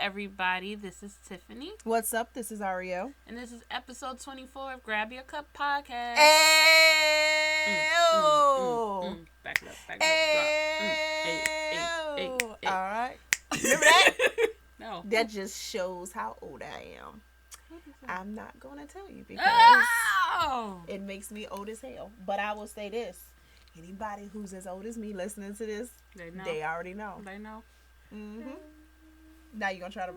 everybody. This is Tiffany. What's up? This is Ariel. And this is episode 24 of Grab Your Cup podcast. Back it up, drop. Hey. All right. Remember that? No. That just shows how old I am. I'm not going to tell you because it makes me old as hell. But I will say this. Anybody who's as old as me listening to this, they already know. They know. Mm-hmm. Now you're going to try to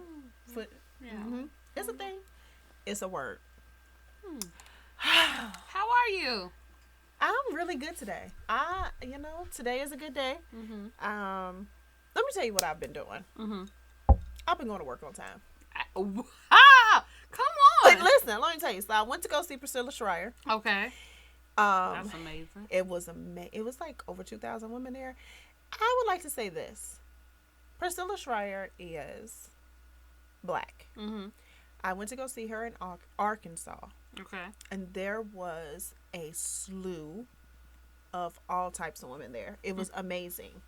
put... Yeah. Mm-hmm. It's a thing. It's a word. How are you? I'm really good today. Today is a good day. Mm-hmm. Let me tell you what I've been doing. Mm-hmm. I've been going to work on time. Come on. But listen, let me tell you. So I went to go see Priscilla Schreier. Okay. That's amazing. It was It was like over 2,000 women there. I would like to say this. Priscilla Schreier is black. Mm-hmm. I went to go see her in Arkansas. Okay. And there was a slew of all types of women there. It was amazing.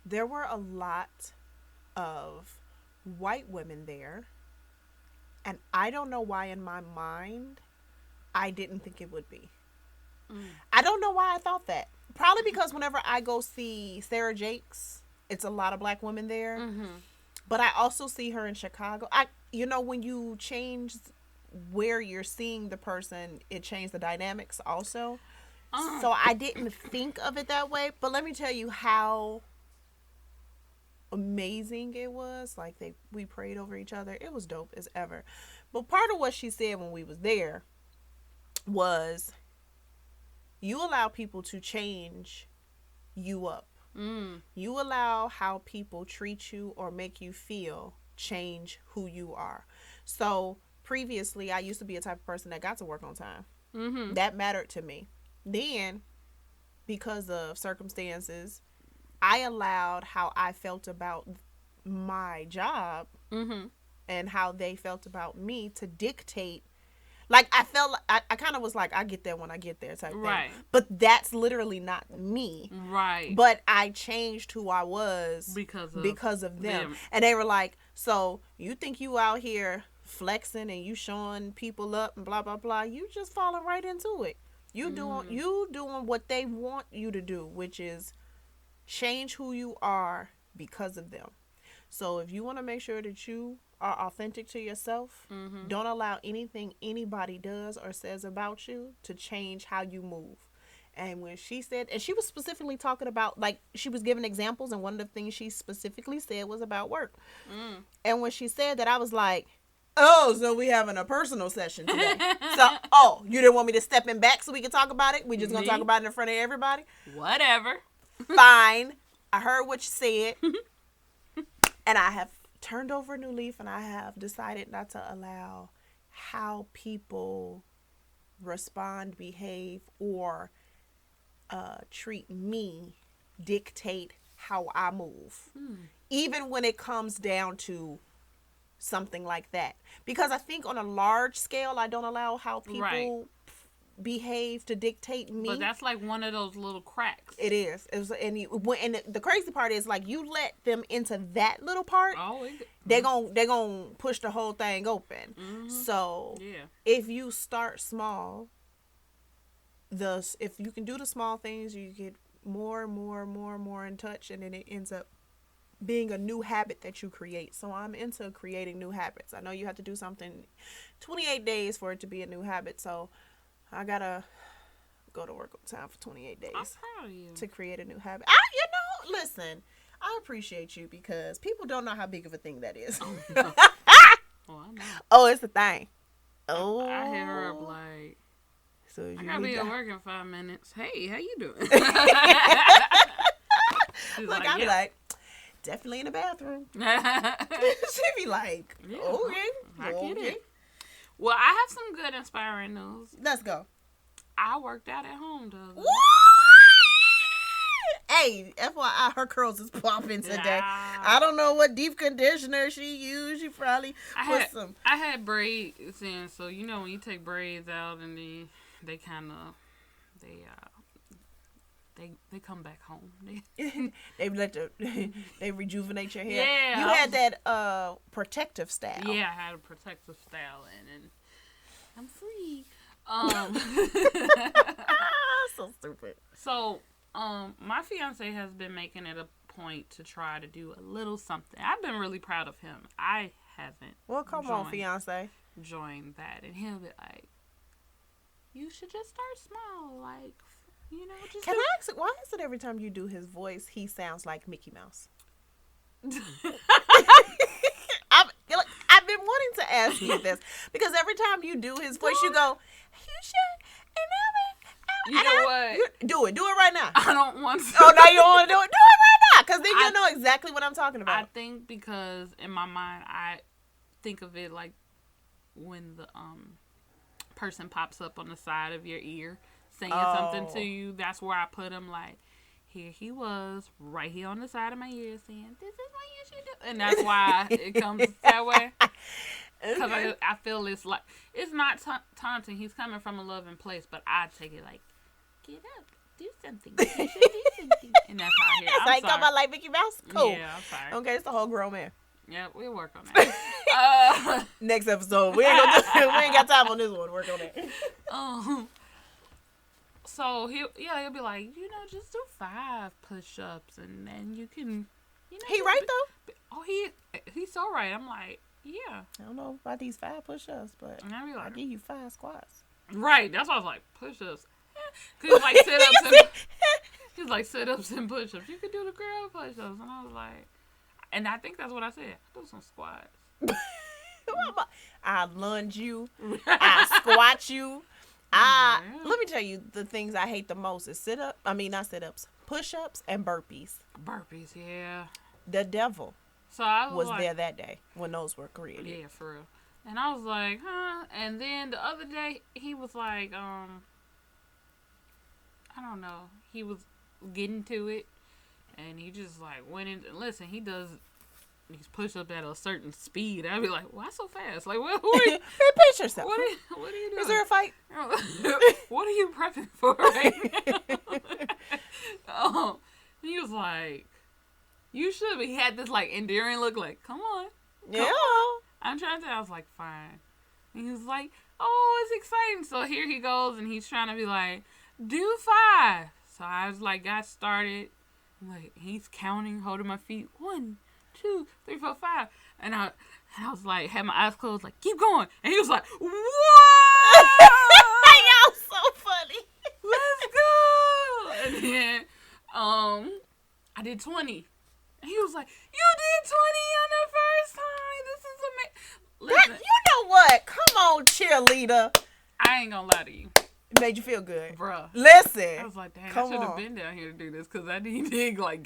There were a lot of white women there. And I don't know why in my mind I didn't think it would be. I don't know why I thought that. Probably because whenever I go see Sarah Jakes, it's a lot of black women there. Mm-hmm. But I also see her in Chicago. When you change where you're seeing the person, it changed the dynamics also. So I didn't think of it that way. But let me tell you how amazing it was. Like we prayed over each other. It was dope as ever. But part of what she said when we was there was, you allow people to change you up. You allow how people treat you or make you feel change who you are. So previously, I used to be a type of person that got to work on time. Mm-hmm. That mattered to me. Then, because of circumstances, I allowed how I felt about my job and how they felt about me to dictate. Like, I felt, I kind of was like, I get there when I get there type Right. thing. But that's literally not me. Right. But I changed who I was because of them. And they were like, so you think you out here flexing and you showing people up and blah, blah, blah. You just falling right into it. You doing what they want you to do, which is change who you are because of them. So if you want to make sure that you are authentic to yourself, don't allow anything anybody does or says about you to change how you move. And when she said, and she was specifically talking about, like, she was giving examples, and one of the things she specifically said was about work. And when she said that, I was like, oh, so we having a personal session today. So, you didn't want me to step in back so we can talk about it? We just gonna talk about it in front of everybody? Whatever. Fine. I heard what you said. And I have turned over a new leaf, and I have decided not to allow how people respond, behave, or treat me dictate how I move. Even when it comes down to something like that. Because I think on a large scale, I don't allow how people behave to dictate me. But that's like one of those little cracks. It is. And the crazy part is, like, you let them into that little part, they're gonna push the whole thing open. So if you start small, if you can do the small things, you get more and more in touch, and then it ends up being a new habit that you create. So I'm into creating new habits. I know you have to do something 28 days for it to be a new habit. So I gotta go to work on time for 28 days. I'm proud of you. To create a new habit. Listen, I appreciate you because people don't know how big of a thing that is. Oh, no. I know. Oh, it's a thing. Oh. I hit her up like, so I gotta be at work in 5 minutes. Hey, how you doing? Look, I'll be like, definitely in the bathroom. She'd be like, okay. I get it. Well, I have some good inspiring news. Let's go. I worked out at home, though. Hey, FYI, her curls is popping today. I don't know what deep conditioner she used. She probably put some. I had braids in, so you know when you take braids out and they kind of they come back home. They rejuvenate your hair. Yeah, You had that protective style. Yeah, I had a protective style, and I'm free. So stupid. So, my fiance has been making it a point to try to do a little something. I've been really proud of him. I haven't. Well, come on, fiance. Join that, and he'll be like, "You should just start small, like, you know." Just Can I ask, why is it every time you do his voice, he sounds like Mickey Mouse? I've been wanting to ask you this because every time you do his voice, you go, "You should," You know what? Do it right now. I don't want to. Oh, now you don't want to do it? Do it right now, because then you'll know exactly what I'm talking about. I think because in my mind, I think of it like when the person pops up on the side of your ear saying something to you. That's where I put him. Like, here he was, right here on the side of my ear, saying, "This is what you should do," and that's why it comes that way. Because I feel it's like it's not taunting. He's coming from a loving place, but I take it like, "Get up, do something. You should do something," and that's how I hear. It's like, come on, like Mickey Mouse? Cool. Yeah, I'm sorry. Okay, it's a whole grown man. Yeah, we'll work on that. Next episode. We ain't got time on this one. Work on that. So he'll be like, just do 5 push-ups, and then you can, He right though? Oh, he's so right. I'm like, yeah. I don't know about these 5 push-ups, but I'll give you 5 squats. Right. That's why I was like, push-ups. Cause like sit-ups he's like sit-ups and push-ups. You could do the girl push-ups, and I was like, and I think that's what I said. Do some squats. I lunge you. I squat you. Let me tell you the things I hate the most is not sit-ups, push-ups and burpees. Burpees, yeah. The devil so I was there that day when those were created. Yeah, for real. And I was like, huh? And then the other day he was like, I don't know. He was getting to it, and he just like went in. Listen, he does these push-ups at a certain speed. I'd be like, why so fast? Like, what? Pace yourself. What are you doing? Is there a fight? What are you prepping for right now? He was like, you should. But he had this like endearing look, like, come on. I'm trying to. I was like, fine. And he was like, oh, it's exciting. So here he goes, and he's trying to be like, do 5. So I was like, got started. Like, he's counting, holding my feet. 1, 2, 3, 4, 5. And I was like, had my eyes closed, like, keep going. And he was like, what? Y'all so funny. Let's go. And then I did 20. And he was like, you did 20 on the first time. This is amazing. You know what? Come on, cheerleader. I ain't gonna lie to you. It made you feel good. Bruh. Listen. I was like, dang, I should have been down here to do this, because I did like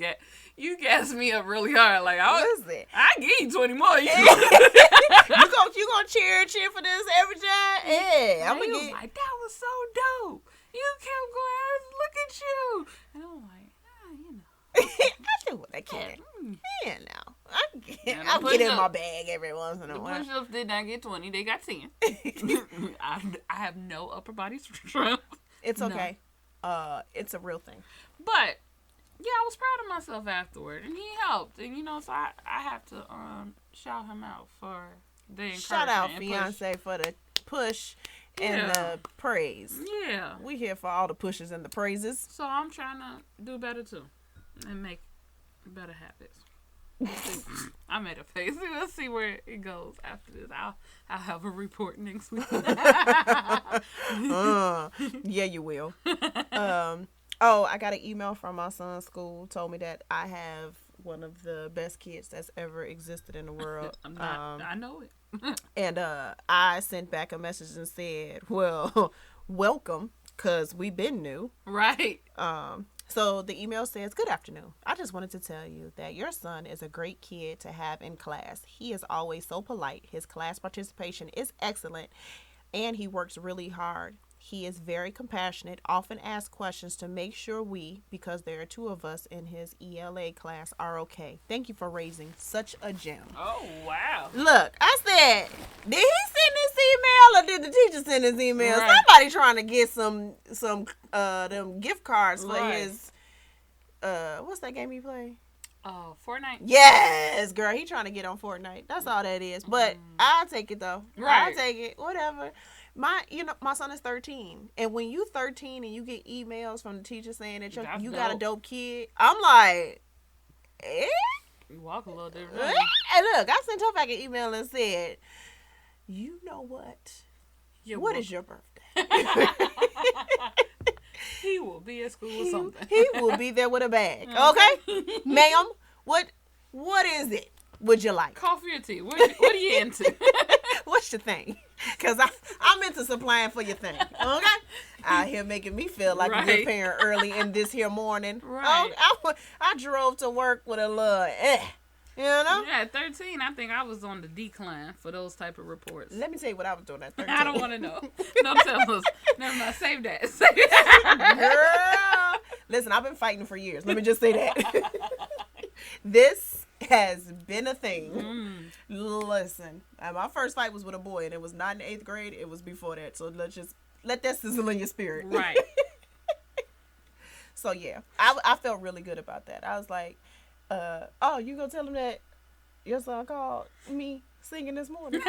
you gassed me up really hard. Like, Listen. I give you 20 more. You gonna cheer for this every time? Yeah. I'm gonna get. Like, that was so dope. You kept going. Look at you. And I'm like, I do what I can. Yeah, now. I'll get in my bag every once in a while. The push-ups did not get 20. They got 10. I have no upper body strength. It's okay. No. It's a real thing. But, yeah, I was proud of myself afterward. And he helped. And, so I have to shout him out for the encouragement. Shout out, fiance, for the push and the praise. Yeah. We here for all the pushes and the praises. So I'm trying to do better, too. And make better habits. I made a face. Let's see where it goes after this. I'll have a report next week. Yeah, you will. I got an email from my son's school. Told me that I have one of the best kids that's ever existed in the world. I know it. And I sent back a message and said, well, welcome, because we've been new. Right. So the email says, good afternoon. I just wanted to tell you that your son is a great kid to have in class. He is always so polite. His class participation is excellent, and he works really hard. He is very compassionate, often asks questions to make sure because there are 2 of us in his ELA class, are okay. Thank you for raising such a gem. Oh, wow. Look, I said, did he send this email or did the teacher send this email? Right. Somebody trying to get some them gift cards for what's that game you play? Oh, Fortnite. Yes, girl, he trying to get on Fortnite. That's all that is. But I'll take it though. Right. I'll take it. Whatever. My son is 13, and when you 13 and you get emails from the teacher saying that you got a dope kid, I'm like, eh? You walk a little different. Hey, look, I sent her back an email and said, you know what? What is your birthday? He will be at school with something. He will be there with a bag. Okay, ma'am. What is it? Would you like coffee or tea? What are you into? What's your thing? Because I'm into supplying for your thing. Okay, out here making me feel like a good parent early in this here morning. Right. I drove to work with a little you know? Yeah, at 13, I think I was on the decline for those type of reports. Let me tell you what I was doing at 13. I don't want to know. Don't tell us. Never mind. Save that. Girl. Listen, I've been fighting for years. Let me just say that. This has been a thing. Listen, my first fight was with a boy, and it was not in 8th grade. It was before that. So let that sizzle in your spirit. Right. So, yeah, I felt really good about that. I was like, oh, you gonna tell him that your son called me singing this morning?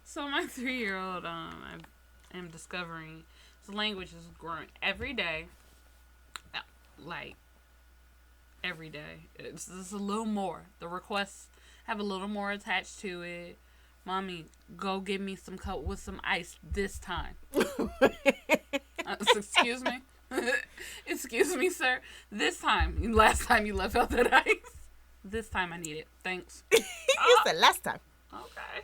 So my 3-year-old, I am discovering his language is growing every day. Like every day, it's just a little more. The requests have a little more attached to it. Mommy, go get me some cup with some ice this time. Excuse me. Excuse me, sir. This time. Last time you left out that ice. This time I need it. Thanks. You said last time. Okay.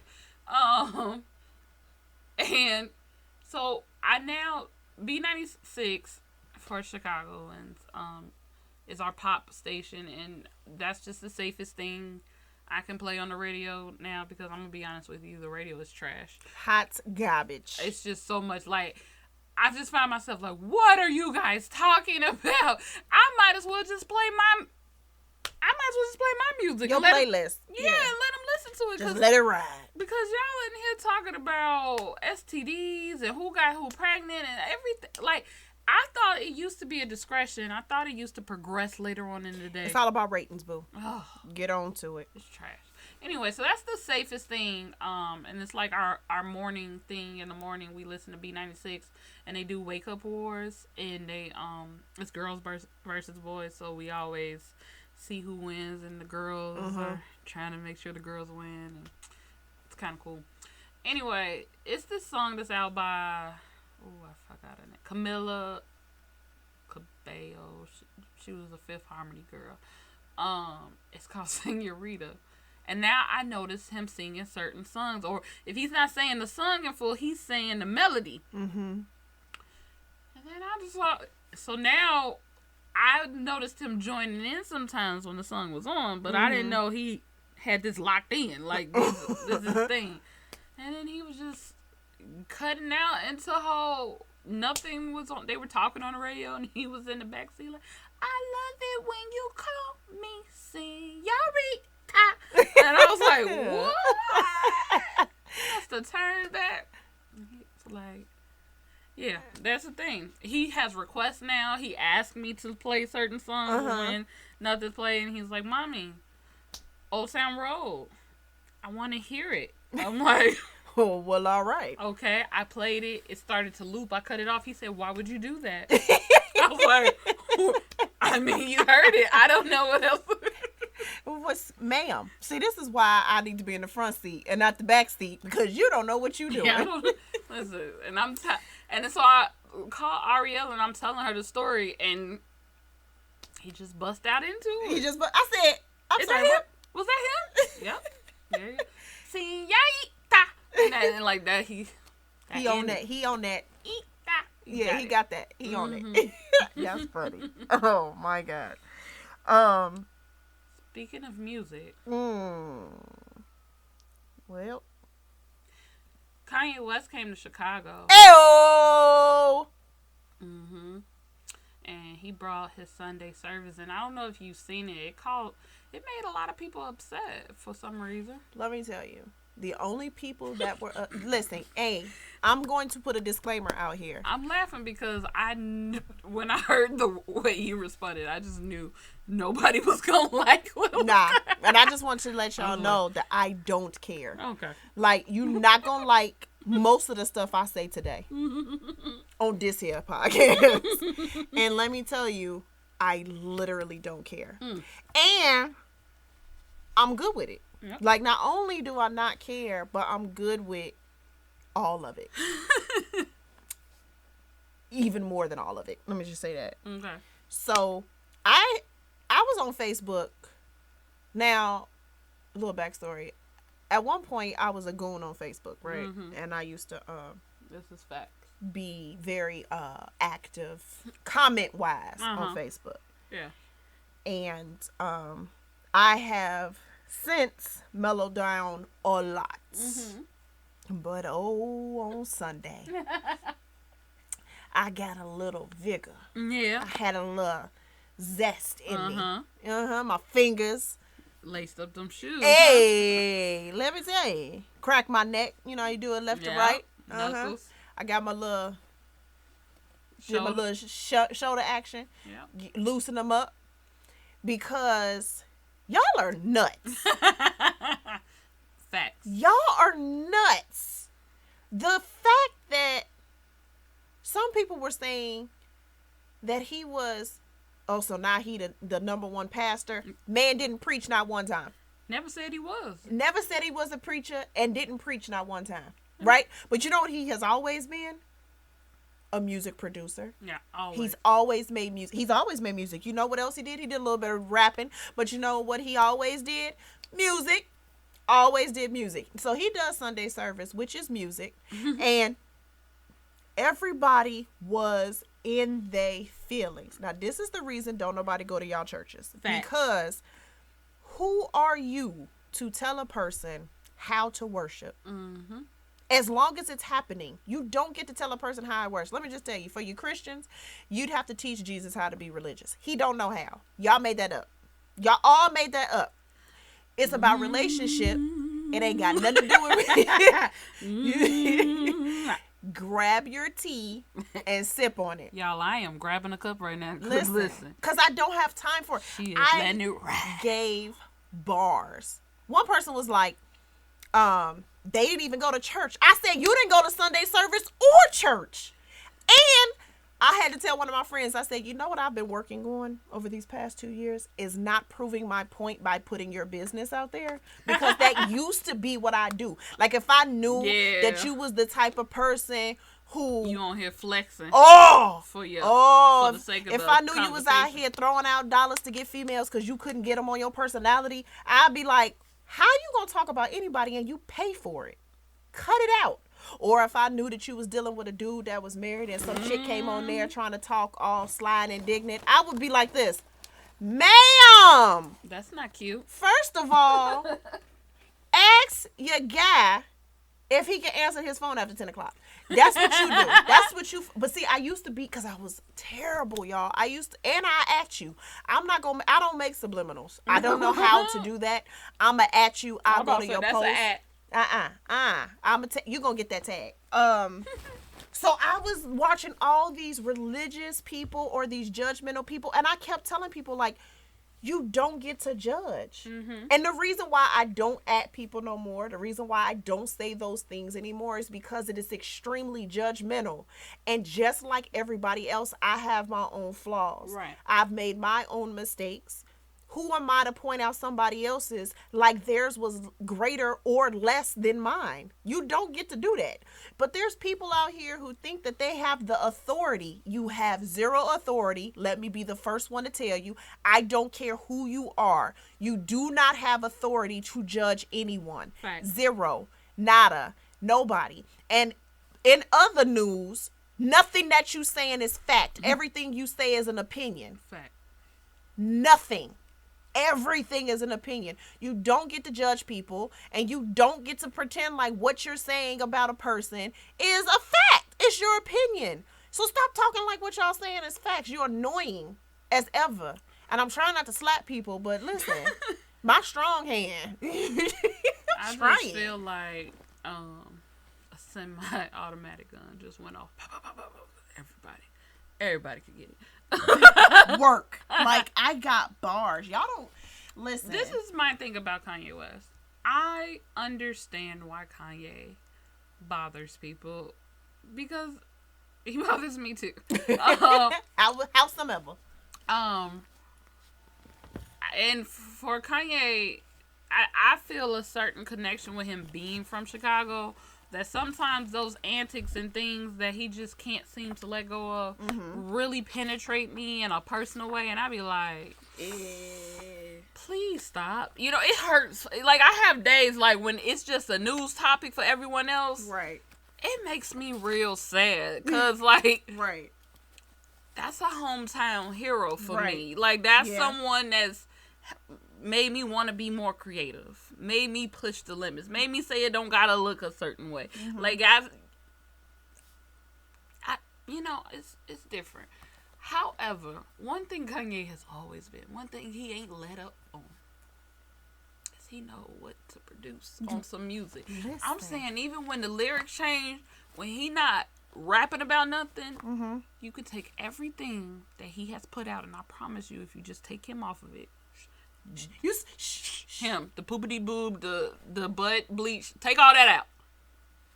And so I now B96 for Chicago and is our pop station, and that's just the safest thing I can play on the radio now, because I'm gonna be honest with you, the radio is trash. Hot garbage. It's just so much like, I just find myself like, what are you guys talking about? I might as well just play my music. Your playlist. And let them listen to it. Just let it ride. Because y'all in here talking about STDs and who got who pregnant and everything. Like, I thought it used to be a discretion. I thought it used to progress later on in the day. It's all about ratings, boo. Oh, get on to it. It's trash. Anyway, so that's the safest thing. And it's like our morning thing. In the morning, we listen to B96, and they do Wake Up Wars, and they it's girls versus boys. So we always see who wins, and the girls are trying to make sure the girls win, and it's kind of cool. Anyway, it's this song that's out by I forgot her name, Camila Cabello. She was a Fifth Harmony girl. It's called Senorita. And now I notice him singing certain songs. Or if he's not saying the song in full, he's saying the melody. Mm-hmm. And then I just thought, so now I noticed him joining in sometimes when the song was on, but I didn't know he had this locked in. Like, this is the thing. And then he was just cutting out until how nothing was on. They were talking on the radio, and he was in the backseat like, I love it when you call me Senorita. And I was like, what? That's the turn back. It's like, yeah, that's the thing. He has requests now. He asked me to play certain songs when nothing's playing. He's like, Mommy, Old Town Road, I want to hear it. I'm like, oh, well, all right. Okay, I played it. It started to loop. I cut it off. He said, why would you do that? I was like, I mean, you heard it. I don't know what else. Ma'am, see, this is why I need to be in the front seat and not the back seat, because you don't know what you're doing. Yeah, listen, and so I called Ariel, and I'm telling her the story, and he just bust out into it. I said, I'm sorry. That him? Was that him? Yep. There you go. Señorita. And like that, he on that. He on that. Yeah, he got that. He on it. That's funny. Oh my God. Speaking of music. Well. Kanye West came to Chicago. Ayo! And he brought his Sunday service, and I don't know if you've seen it. It made a lot of people upset for some reason. Let me tell you, The only people that were listen, I'm going to put a disclaimer out here. I'm laughing because when I heard the way you responded, I just knew nobody was gonna like what was and I just want to let y'all know that I don't care. Okay. Like, you not gonna like most of the stuff I say today on this here podcast. And let me tell you, I literally don't care. And I'm good with it. Yep. Like, not only do I not care, but I'm good with all of it. Even more than all of it. Let me just say that. Okay. So, I was on Facebook. Now, a little backstory. At one point, I was a goon on Facebook, right? Mm-hmm. And I used to this is facts. Be very active, comment-wise, on Facebook. Yeah. And I have since mellowed down a lot. Mm-hmm. But on Sunday, I got a little vigor. Yeah. I had a little zest in me. My fingers laced up them shoes. Hey, let me tell you. Crack my neck. You know how you do it left to right. Knuckles. I got my little shoulder action. Yeah. Loosen them up. Because y'all are nuts. Facts. Y'all are nuts. The fact that some people were saying that he was, so now he the number one pastor. Man didn't preach not one time. Never said he was. Never said he was a preacher and didn't preach not one time. Right? But you know what he has always been? A music producer. Yeah, always. He's always made music. He's always made music. You know what else he did? He did a little bit of rapping. But you know what he always did? Music. Always did music. So he does Sunday service, which is music. And everybody was in their feelings. Now, this is the reason don't nobody go to y'all churches. Fact. Because who are you to tell a person how to worship? Mm-hmm. As long as it's happening, you don't get to tell a person how it works. Let me just tell you, for you Christians, you'd have to teach Jesus how to be religious. He don't know how. Y'all made that up. Y'all all made that up. It's about relationship. It ain't got nothing to do with it. Grab your tea and sip on it. Y'all, I am grabbing a cup right now. Listen. Because I don't have time for it. She is letting it ride. Gave bars. One person was like, they didn't even go to church. I said, you didn't go to Sunday service or church. And I had to tell one of my friends, I said, you know what I've been working on over these past 2 years is not proving my point by putting your business out there. Because that used to be what I do. Like, if I knew that you was the type of person who... You on here flexing. For the sake of if I knew you was out here throwing out dollars to get females because you couldn't get them on your personality, I'd be like, how you going to talk about anybody and you pay for it? Cut it out. Or if I knew that you was dealing with a dude that was married and some chick came on there trying to talk all sly and indignant, I would be like this, ma'am. That's not cute. First of all, ask your guy if he can answer his phone after 10 o'clock. That's what you do. That's what you, but see, I used to be, because I was terrible, y'all. And I at you. I don't make subliminals. I don't know how to do that. I'm a at you. I'll go to your post. You gonna get that tag. So I was watching all these religious people or these judgmental people, and I kept telling people, like, you don't get to judge. Mm-hmm. And the reason why I don't at people no more, the reason why I don't say those things anymore is because it is extremely judgmental. And just like everybody else, I have my own flaws. Right. I've made my own mistakes. Who am I to point out somebody else's like theirs was greater or less than mine? You don't get to do that. But there's people out here who think that they have the authority. You have zero authority. Let me be the first one to tell you. I don't care who you are. You do not have authority to judge anyone. Right. Zero. Nada. Nobody. And in other news, nothing that you saying is fact. Mm-hmm. Everything you say is an opinion. Fact. Nothing. Everything is an opinion. You don't get to judge people, and you don't get to pretend like what you're saying about a person is a fact. It's your opinion. So stop talking like what y'all saying is facts. You're annoying as ever. And I'm trying not to slap people, but listen, my strong hand. I just feel like a semi-automatic gun just went off. Everybody could get it. Work. Like, I got bars. Y'all don't listen. This is my thing about Kanye West. I understand why Kanye bothers people because he bothers me too. Howsomever. And for Kanye, I feel a certain connection with him being from Chicago, that sometimes those antics and things that he just can't seem to let go of really penetrate me in a personal way, and I be like, please stop. You know, it hurts. Like, I have days like when it's just a news topic for everyone else. Right. It makes me real sad because, like, right. That's a hometown hero for me. Like, that's someone that's made me want to be more creative, made me push the limits, made me say it don't gotta look a certain way. Like, I you know, it's different. However, one thing Kanye has always been, one thing he ain't let up on, is he know what to produce on some music. Listen. I'm saying, even when the lyrics change, when he not rapping about nothing, you could take everything that he has put out, and I promise you, if you just take him off of it, him, the poopity boob, the butt bleach, take all that out.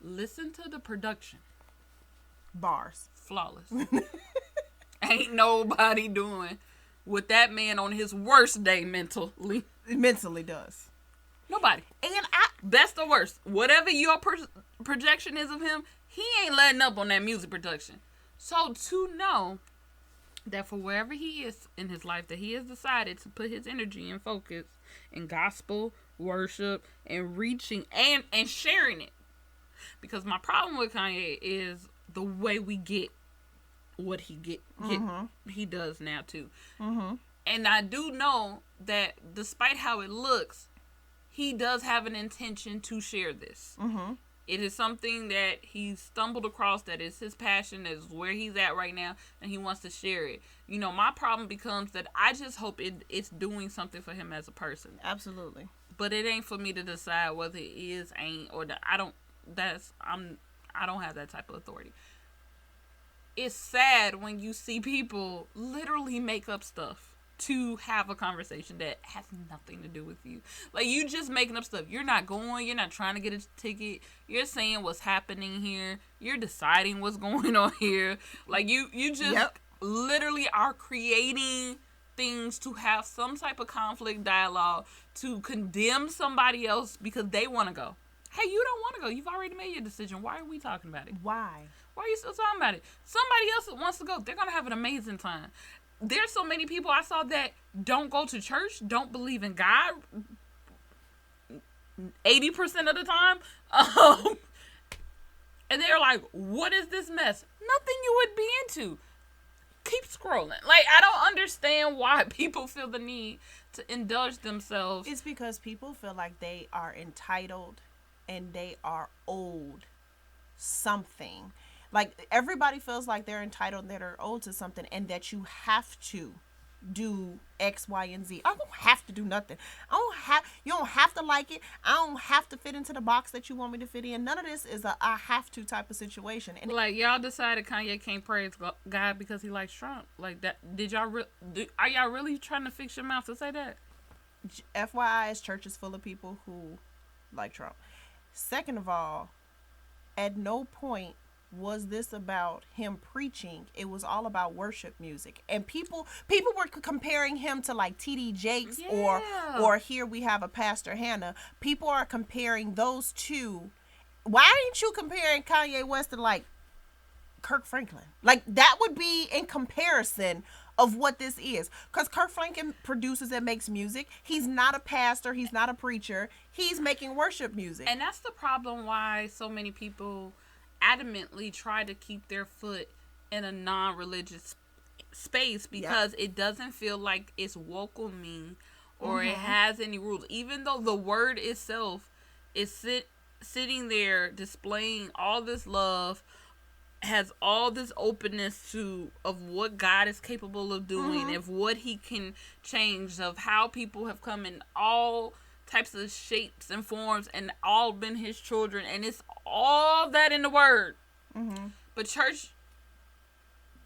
Listen to the production. Bars. Flawless. Ain't nobody doing what that man on his worst day mentally does. Nobody. And best or worst, whatever your projection is of him, he ain't letting up on that music production. So to know that for wherever he is in his life, that he has decided to put his energy and focus in gospel, worship, and reaching and sharing it. Because my problem with Kanye is the way we get what he he does now too. And I do know that despite how it looks, he does have an intention to share this. It is something that he stumbled across, that is his passion, that is where he's at right now, and he wants to share it. You know, my problem becomes that I just hope it's doing something for him as a person. Absolutely. But it ain't for me to decide whether it is, ain't, or that I don't have that type of authority. It's sad when you see people literally make up stuff to have a conversation that has nothing to do with you. Like, you just making up stuff. You're not going. You're not trying to get a ticket. You're saying what's happening here. You're deciding what's going on here. Like, you just literally are creating things to have some type of conflict dialogue, to condemn somebody else because they want to go. Hey, you don't want to go. You've already made your decision. Why are we talking about it? Why are you still talking about it? Somebody else that wants to go, they're going to have an amazing time. There's so many people I saw that don't go to church, don't believe in God 80% of the time. And they're like, what is this mess? Nothing you would be into. Keep scrolling. Like, I don't understand why people feel the need to indulge themselves. It's because people feel like they are entitled and they are owed something. Like, everybody feels like they're entitled and that they're owed to something, and that you have to do X, Y, and Z. I don't have to do nothing. You don't have to like it. I don't have to fit into the box that you want me to fit in. None of this is a I have to type of situation. And like, y'all decided Kanye can't praise God because he likes Trump. Like, that, are y'all really trying to fix your mouth to say that? FYI, his church is full of people who like Trump. Second of all, at no point was this about him preaching. It was all about worship music, and people were comparing him to like T.D. Jakes, or here we have a Pastor Hannah. People are comparing those two. Why ain't you comparing Kanye West to like Kirk Franklin? Like, that would be in comparison of what this is, because Kirk Franklin produces and makes music. He's not a pastor. He's not a preacher. He's making worship music, and that's the problem. Why so many people adamantly try to keep their foot in a non-religious space, because it doesn't feel like it's welcoming or it has any rules, even though the word itself is sitting there displaying all this love, has all this openness of what God is capable of doing, of what he can change, of how people have come in all types of shapes and forms and all been his children, and it's all that in the word. Mm-hmm. But church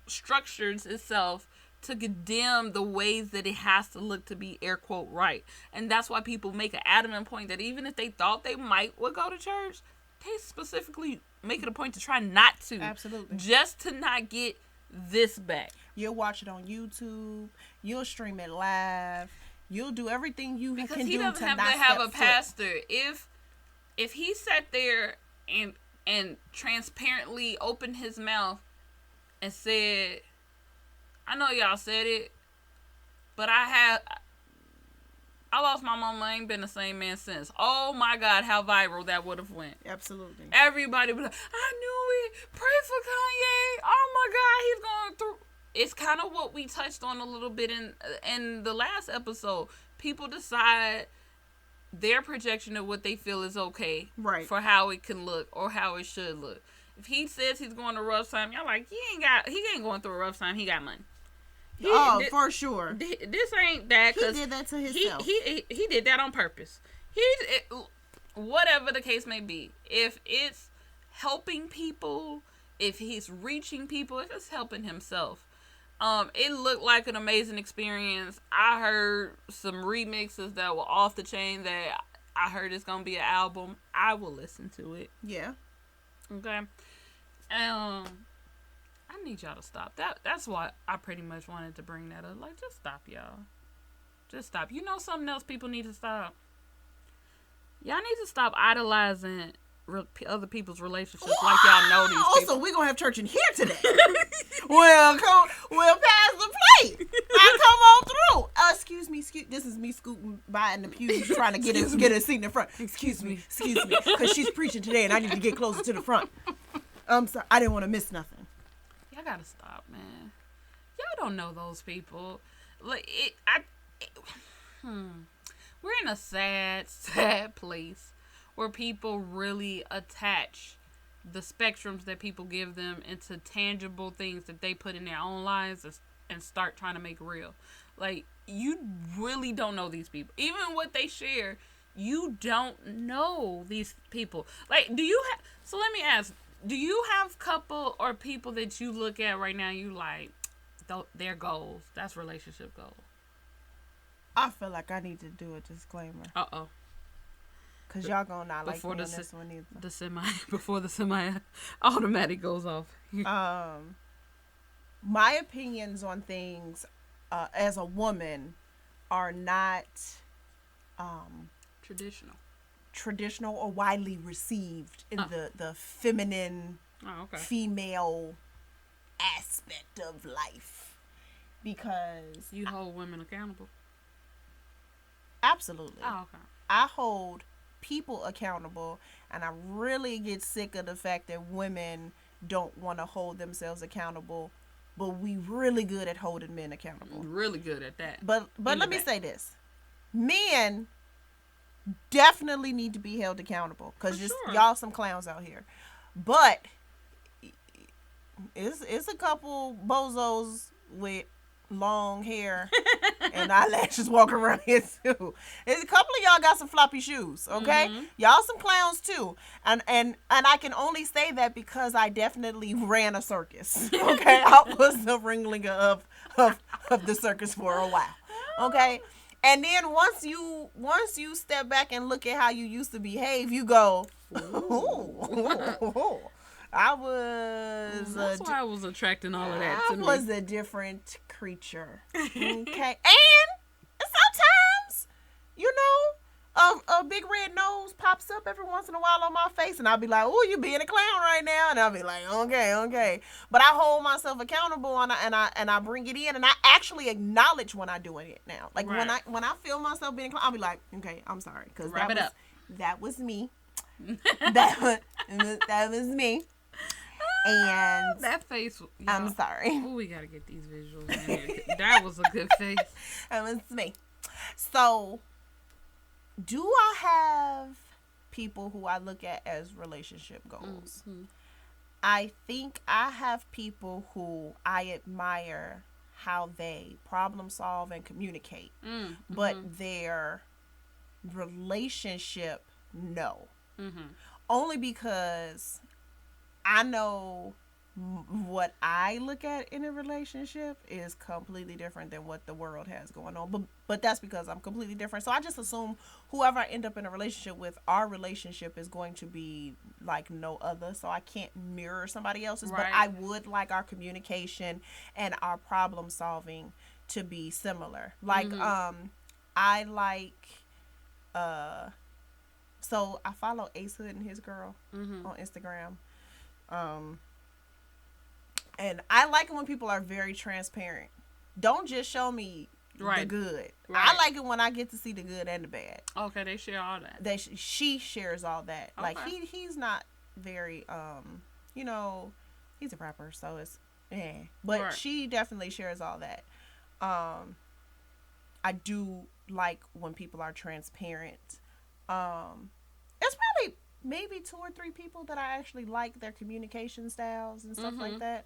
structures itself to condemn the ways that it has to look to be air quote right. And that's why people make an adamant point that even if they thought they would go to church, they specifically make it a point to try not to. Absolutely. Just to not get this back. You'll watch it on YouTube. You'll stream it live. You'll do everything you can do to not step foot. Because he doesn't have to have a pastor. If he sat there and transparently opened his mouth and said, I know y'all said it, but I lost my mama. I ain't been the same man since. Oh my God, how viral that would have went. Absolutely. Everybody would have, I knew it. Pray for Kanye. Oh my God, he's going through. It's kind of what we touched on a little bit in the last episode. People decide their projection of what they feel is okay, right, for how it can look or how it should look. If he says he's going through a rough time, y'all like, he ain't going through a rough time. He got money. For sure. This ain't that. He did that to himself. He did that on purpose. Whatever the case may be, if it's helping people, if he's reaching people, if it's helping himself, it looked like an amazing experience. I heard some remixes that were off the chain that I heard it's gonna be an album. I will listen to it. Yeah. Okay. I need y'all to stop. That's why I pretty much wanted to bring that up. Like, just stop, y'all. Just stop. You know something else people need to stop? Y'all need to stop idolizing other people's relationships like y'all know these people. Also, we're going to have church in here today. We'll pass the plate. Now come on through. Excuse me. This is me scooting by in the pews trying to get a seat in the front. Excuse me. Because she's preaching today and I need to get closer to the front. I'm sorry. I didn't want to miss nothing. Y'all gotta stop, man. Y'all don't know those people. Like, we're in a sad place where people really attach the spectrums that people give them into tangible things that they put in their own lives and start trying to make real. Like, you really don't know these people. Even what they share, you don't know these people. Like, so let me ask, do you have couple or people that you look at right now, you like, their goals, that's relationship goals? I feel like I need to do a disclaimer. Uh-oh. Because y'all gonna not like me on this one either. Before the semi-automatic goes off. My opinions on things as a woman are not traditional or widely received in the feminine, female aspect of life. Because you hold women accountable. Absolutely. Oh, okay. I hold people accountable, and I really get sick of the fact that women don't want to hold themselves accountable, but we really good at holding men accountable. Really good at that. But let me say this. Men definitely need to be held accountable, because y'all some clowns out here. But it's a couple bozos with long hair and eyelashes walking around here too. There's a couple of y'all got some floppy shoes, okay? Mm-hmm. Y'all some clowns too. And I can only say that because I definitely ran a circus. Okay? I was the ringleader of the circus for a while. Okay? And then once you step back and look at how you used to behave, you go, ooh. That's why I was attracting all of that to me. I was a different creature. Okay? And sometimes, a big red nose pops up every once in a while on my face, and I'll be like, oh, you being a clown right now. And I'll be like, okay. But I hold myself accountable, and I bring it in, and I actually acknowledge when I do it now. Like, right. when I feel myself being a clown, I'll be like, okay, I'm sorry. Because that was me. that was me. And that face, I'm sorry. Oh, we gotta get these visuals in here. That was a good face. That was me. So, do I have people who I look at as relationship goals? Mm-hmm. I think I have people who I admire how they problem solve and communicate, but their Relationship, no. Mm-hmm. Only because I know what I look at in a relationship is completely different than what the world has going on. But that's because I'm completely different. So I just assume whoever I end up in a relationship with, our relationship is going to be like no other. So I can't mirror somebody else's, but Right. I would like our communication and our problem solving to be similar. Like Mm-hmm. I like uh so I follow Ace Hood and his girl Mm-hmm. on Instagram. Um And I like it when people are very transparent. Don't just show me the Right. good. I Right. like it when I get to see the good and the bad. Okay, they share all that. She shares all that. Like Okay. he's not very you know, he's a rapper, so it's but Right. she definitely shares all that. Um I do like when people are transparent. It's probably maybe two or three people that I actually like their communication styles and stuff like Mm-hmm. that.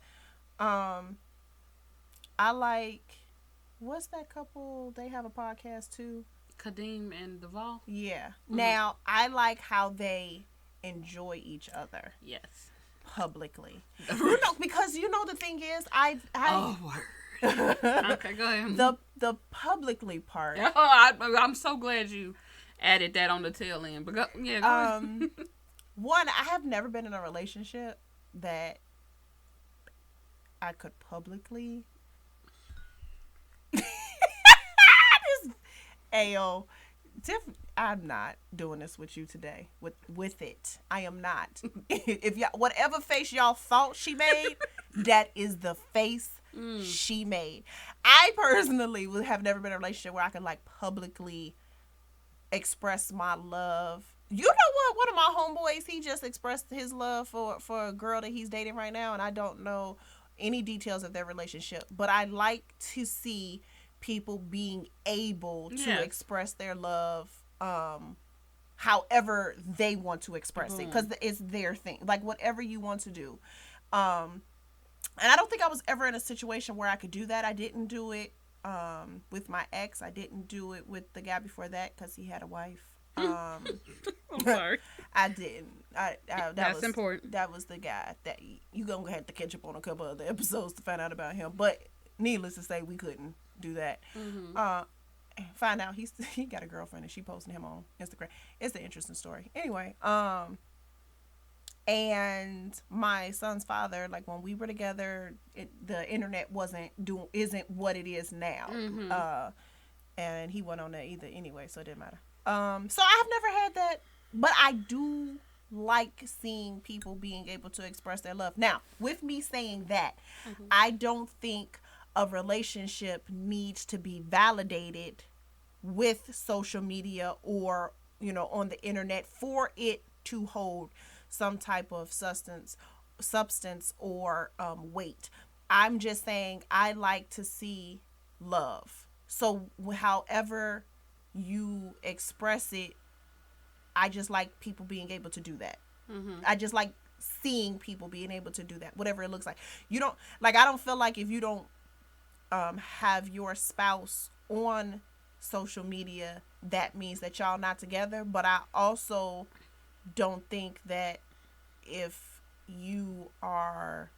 Um, I like what's that couple? They have a podcast too. Kadeem and Duvall. Yeah. Mm-hmm. Now I like how they enjoy each other Yes. publicly. Because the thing is, I Oh, word. Okay, go ahead. the publicly part. Oh, I'm so glad you added that on the tail end. But go ahead. One, I have never been in a relationship that I could publicly. Ayo, I'm not doing this with you today. With it, I am not. If y'all, whatever face y'all thought she made, that is the face she made. I personally have never been in a relationship where I could like publicly express my love. You know what? One of my homeboys, he just expressed his love for a girl that he's dating right now, and I don't know any details of their relationship, but I like to see people being able to Yes. express their love however they want to express it, because it's their thing, like whatever you want to do. And I don't think I was ever in a situation where I could do that. I didn't do it with my ex. I didn't do it with the guy before that because he had a wife. I'm sorry. I didn't. That's important. That was the guy that you gonna have to catch up on a couple other episodes to find out about him. But needless to say, we couldn't do that. Mm-hmm. Find out he got a girlfriend and she posted him on Instagram. It's an interesting story. Anyway, and my son's father, like when we were together, the internet isn't what it is now. Mm-hmm. And he went on there either anyway, so it didn't matter. So I've never had that, but I do like seeing people being able to express their love. Now, with me saying that, I don't think a relationship needs to be validated with social media or on the internet for it to hold some type of substance or weight. I'm just saying I like to see love. So however you express it, I just like people being able to do that. I just like seeing people being able to do that, whatever it looks like. I don't feel like if you don't have your spouse on social media, that means that y'all not together. But I also don't think that if you are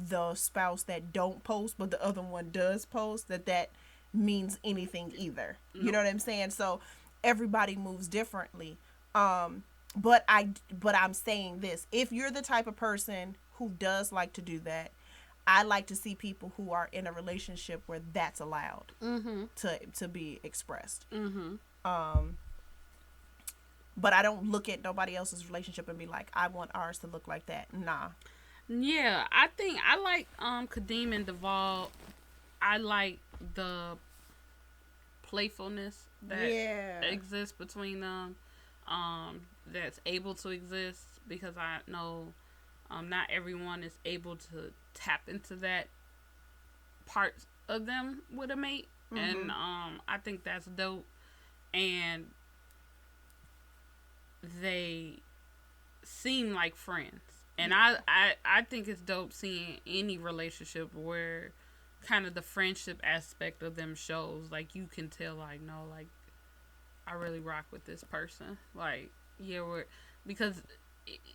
the spouse that don't post but the other one does post, that means anything either. You know what I'm saying? So everybody moves differently. But I'm saying this: if you're the type of person who does like to do that, I like to see people who are in a relationship where that's allowed to be expressed. But I don't look at nobody else's relationship and be like, I want ours to look like that. Nah. Yeah, I think I like Kadeem and Duvall. I like the playfulness that exists between them. That's able to exist, because I know not everyone is able to tap into that part of them with a mate. And I think that's dope. And they seem like friends. And I think it's dope seeing any relationship where kind of the friendship aspect of them shows. Like, you can tell, like, no, like, I really rock with this person. Like, yeah, because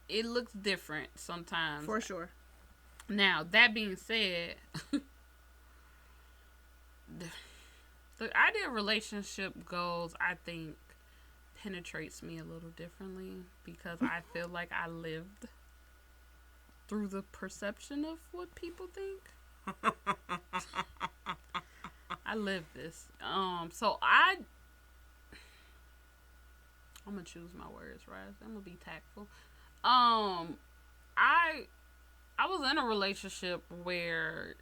it looks different sometimes. For sure. Now, that being said, the idea of relationship goals, I think, penetrates me a little differently because I feel like I lived through the perception of what people think. I lived this. So I'm gonna choose my words, right? I'm gonna be tactful. I was in a relationship where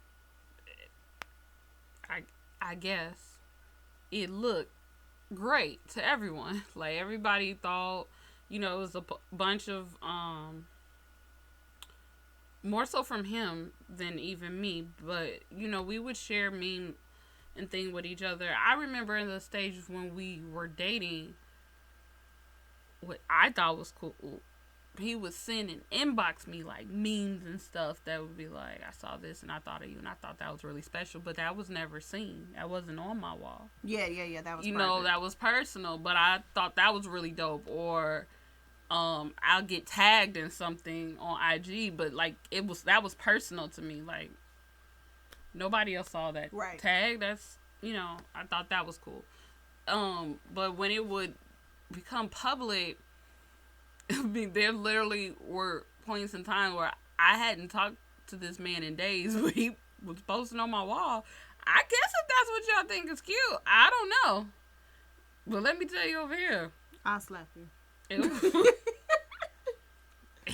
I guess it looked great to everyone. Like, everybody thought, it was a bunch of more so from him than even me, but we would share meme and thing with each other. I remember in the stages when we were dating, what I thought was cool, he would send and inbox me like memes and stuff that would be like, I saw this and I thought of you, and I thought that was really special, but that was never seen. That wasn't on my wall. Yeah, that was that was personal, but I thought that was really dope. Or I'll get tagged in something on IG, but like that was personal to me. Like, nobody else saw that tag. That's I thought that was cool. But when it would become public, I mean, there literally were points in time where I hadn't talked to this man in days, but he was posting on my wall. I guess if that's what y'all think is cute, I don't know. But let me tell you over here, I'll slap you.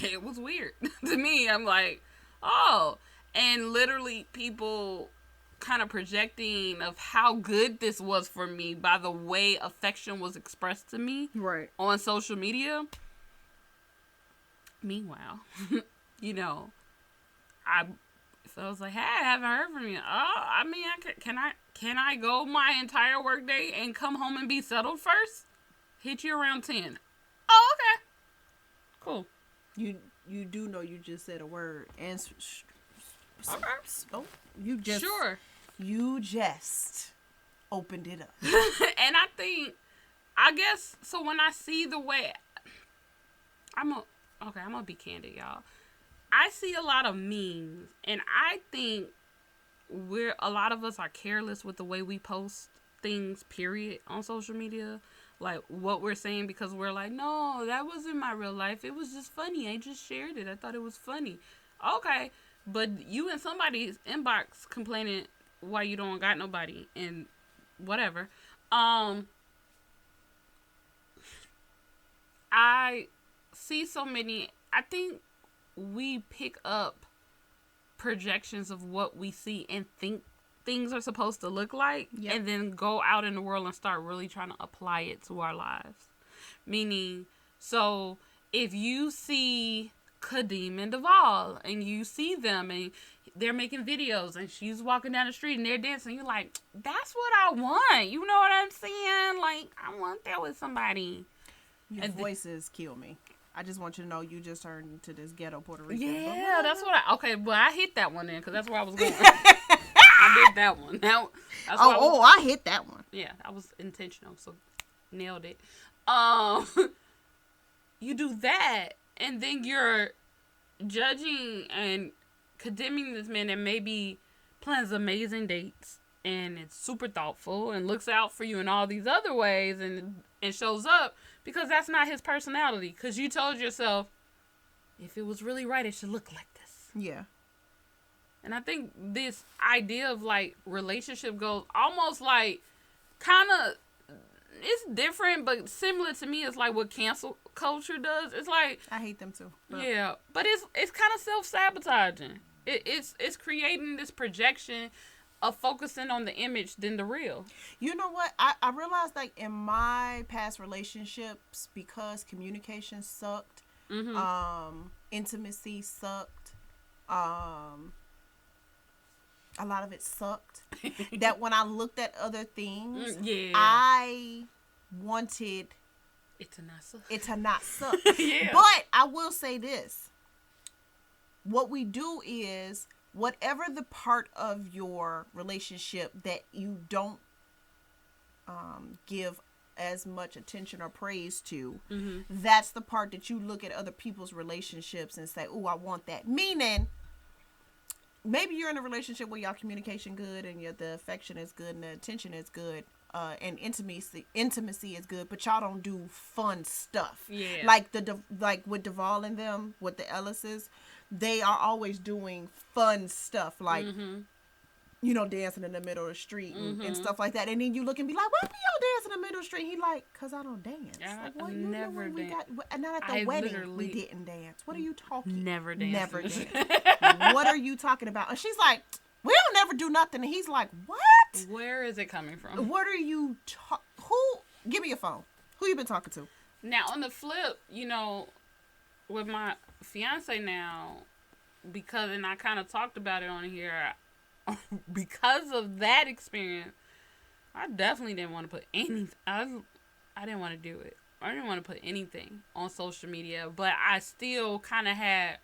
It was weird to me. I'm like, oh, and literally people kind of projecting of how good this was for me by the way affection was expressed to me on social media. Meanwhile, I was like, hey, I haven't heard from you. Oh, I mean, can I go my entire work day and come home and be settled first? Hit you around 10. Oh, okay. Cool. You do know you just said a word. And okay. Oh, you just opened it up. And I guess, so when I see the way, I'm gonna be candid, y'all. I see a lot of memes, and I think a lot of us are careless with the way we post things, period, on social media. Like, what we're saying, because we're like, no, that wasn't my real life. It was just funny. I just shared it. I thought it was funny. Okay, but you in somebody's inbox complaining why you don't got nobody and whatever. I see so many. I think we pick up projections of what we see and think things are supposed to look like, and then go out in the world and start really trying to apply it to our lives. Meaning, so if you see Kadeem and Duvall and you see them and they're making videos and she's walking down the street and they're dancing, you're like, that's what I want. You know what I'm saying? Like, I want that with somebody. Your voices kill me. I just want you to know you just turned into this ghetto Puerto Rican. Yeah, that's what I hit that one in because that's where I was going. I did that one. I hit that one. Yeah, I was intentional, so nailed it. You do that, and then you're judging and condemning this man that maybe plans amazing dates and it's super thoughtful and looks out for you in all these other ways and shows up because that's not his personality. Because you told yourself, if it was really right, it should look like this. Yeah. And I think this idea of, like, relationship goals, almost like, kind of, it's different, but similar to me, it's like what cancel culture does. It's like, I hate them too. Yeah, but it's kind of self-sabotaging. It's creating this projection of focusing on the image than the real. You know what? I realized, like, in my past relationships, because communication sucked, intimacy sucked, a lot of it sucked. That when I looked at other things, I wanted it to not suck. Yeah. But I will say this. What we do is, whatever the part of your relationship that you don't give as much attention or praise to, Mm-hmm. that's the part that you look at other people's relationships and say, "Oh, I want that." Meaning, maybe you're in a relationship where y'all communication good and the affection is good and the attention is good, and intimacy is good, but y'all don't do fun stuff. Yeah. Like with Duvall and them, with the Ellises, they are always doing fun stuff, like. Mm-hmm. Dancing in the middle of the street and Mm-hmm. stuff like that. And then you look and be like, "Why be y'all dancing in the middle of the street?" He like, "Cause I don't dance." Like, I've never danced. Not at the wedding, we didn't dance. What are you talking? Never danced. Never dance. What are you talking about? And she's like, "We don't never do nothing." And he's like, "What? Where is it coming from? What are you who? Give me your phone. Who you been talking to?" Now, on the flip, with my fiance now, and I kind of talked about it on here, because of that experience, I definitely didn't want to put anything. I didn't want to do it. I didn't want to put anything on social media, but I still kind of had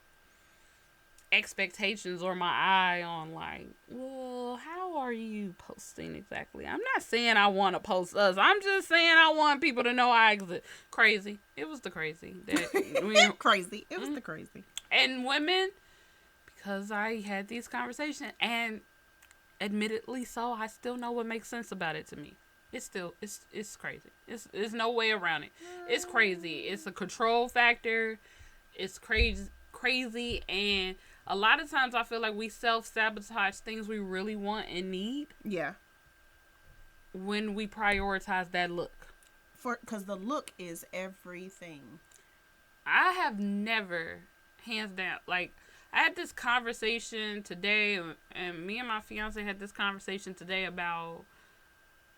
expectations or my eye on, like, well, how are you posting exactly? I'm not saying I want to post us. I'm just saying I want people to know I exist. Crazy. It was the crazy. Crazy. It was the crazy. And women, because I had these conversations, and admittedly so, I still know what makes sense about it to me. It's crazy. There's no way around it. It's crazy. It's a control factor. It's crazy, and a lot of times I feel like we self-sabotage things we really want and need. Yeah. When we prioritize that look. Because the look is everything. I have never, hands down, like, I had this conversation today, and me and my fiance had this conversation today about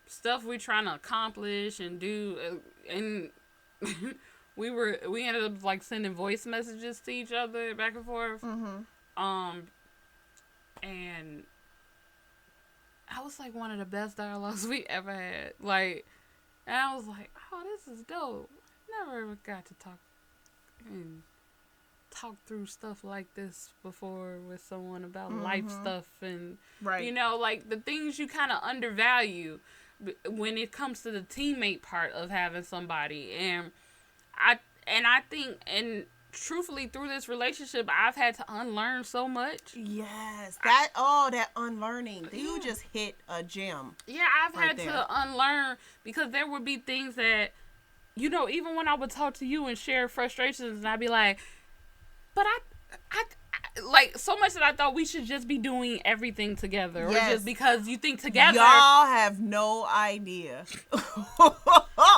stuff we're trying to accomplish and do, and we ended up like sending voice messages to each other back and forth. Mm-hmm. And I was like, one of the best dialogues we ever had. Like, and I was like, oh, this is dope. Never got to talk through stuff like this before with someone about life stuff and, right. Like the things you kind of undervalue when it comes to the teammate part of having somebody. And I think, and truthfully, through this relationship, I've had to unlearn so much. Yes, that unlearning. You just hit a gem. Yeah, I've had to unlearn, because there would be things that, even when I would talk to you and share frustrations, and I'd be like, but I like, so much that I thought we should just be doing everything together, or just because you think together. Y'all have no idea.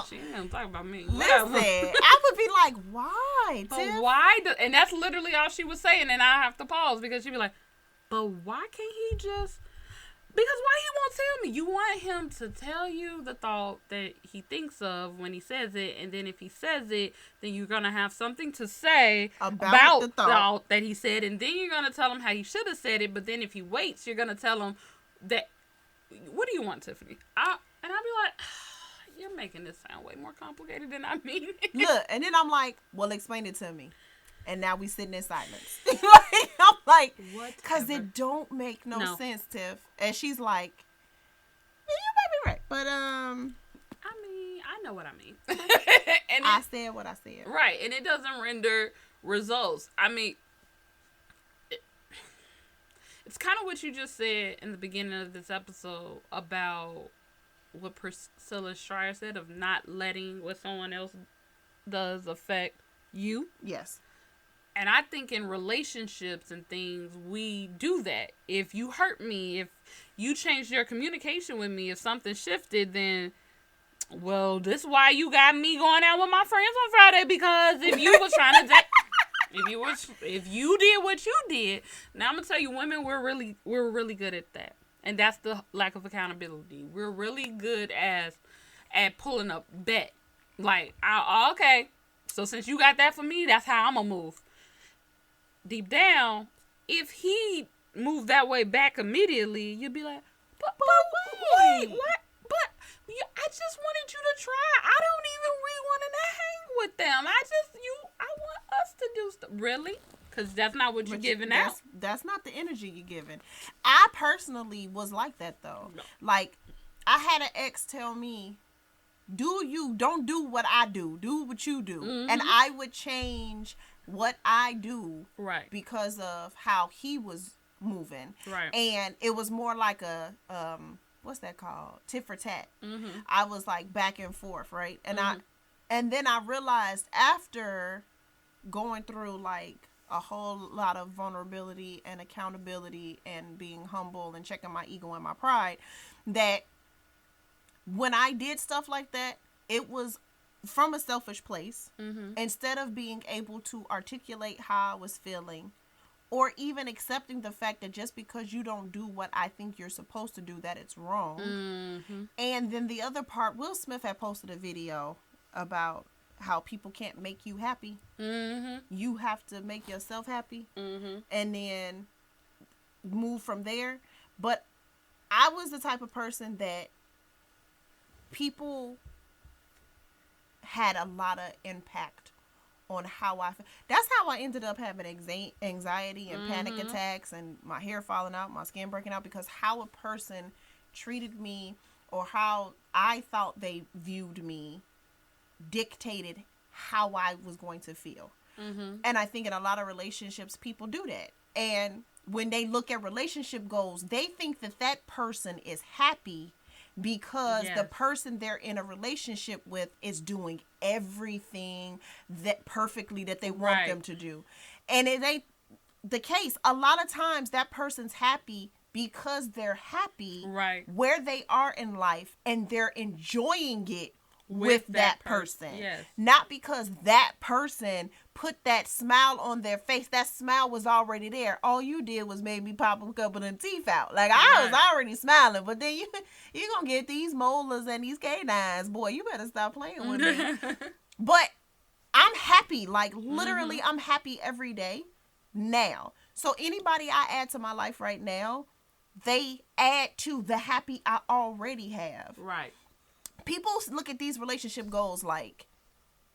She didn't talk about me. Listen, I would be like, why? But why? And that's literally all she was saying, and I have to pause, because she'd be like, but why can't he just? Because why he won't tell me? You want him to tell you the thought that he thinks of when he says it, and then if he says it, then you're going to have something to say about the thought that he said, and then you're going to tell him how he should have said it, but then if he waits, you're going to tell him that, what do you want, Tiffany? And I'll be like, you're making this sound way more complicated than I mean it. Look, and then I'm like, well, explain it to me. And now we sitting in silence. I'm like, because it don't make no sense, Tiff. And she's like, yeah, you might be right. But, I mean, I know what I mean. And I said what I said. Right. And it doesn't render results. I mean, it's kind of what you just said in the beginning of this episode about what Priscilla Schreier said of not letting what someone else does affect you. Yes. And I think in relationships and things, we do that. If you hurt me, if you changed your communication with me, if something shifted, then, well, this is why you got me going out with my friends on Friday, because if you were trying to if you did what you did. Now I'm gonna tell you, women, we're really good at that, and that's the lack of accountability. We're really good at pulling a bet. Like, okay, so since you got that for me, that's how I'm gonna move. Deep down, if he moved that way back immediately, you'd be like, but wait, what? But I just wanted you to try. I don't even really want to hang with them. I want us to do stuff. Really? Because that's not what you're giving out. That's not the energy you're giving. I personally was like that, though. No. Like, I had an ex tell me, don't do what I do. Do what you do. Mm-hmm. And I would change what I do Right. because of how he was moving. Right. And it was more like a what's that called? Tit for tat. Mm-hmm. I was like back and forth, right? And Mm-hmm. and then I realized after going through like a whole lot of vulnerability and accountability and being humble and checking my ego and my pride, that when I did stuff like that, it was from a selfish place. Mm-hmm. Instead of being able to articulate how I was feeling, or even accepting the fact that just because you don't do what I think you're supposed to do, that it's wrong. Mm-hmm. And then the other part, Will Smith had posted a video about how people can't make you happy. Mm-hmm. You have to make yourself happy, Mm-hmm. and then move from there. But I was the type of person that people had a lot of impact on how I feel. That's how I ended up having anxiety and panic attacks and my hair falling out, my skin breaking out, because how a person treated me or how I thought they viewed me dictated how I was going to feel. Mm-hmm. And I think in a lot of relationships, people do that. And when they look at relationship goals, they think that that person is happy because Yes. the person they're in a relationship with is doing everything that perfectly that they want Right. them to do. And it ain't the case. A lot of times that person's happy because they're happy Right. where they are in life and they're enjoying it with that person. Yes. Not because that person put that smile on their face. That smile was already there. All you did was made me pop a couple of them teeth out. Like, I was Right. already smiling, but then you gonna get these molars and these canines. Boy, you better stop playing with me. But I'm happy. Like, literally, I'm happy every day now. So anybody I add to my life right now, they add to the happy I already have. Right. People look at these relationship goals like,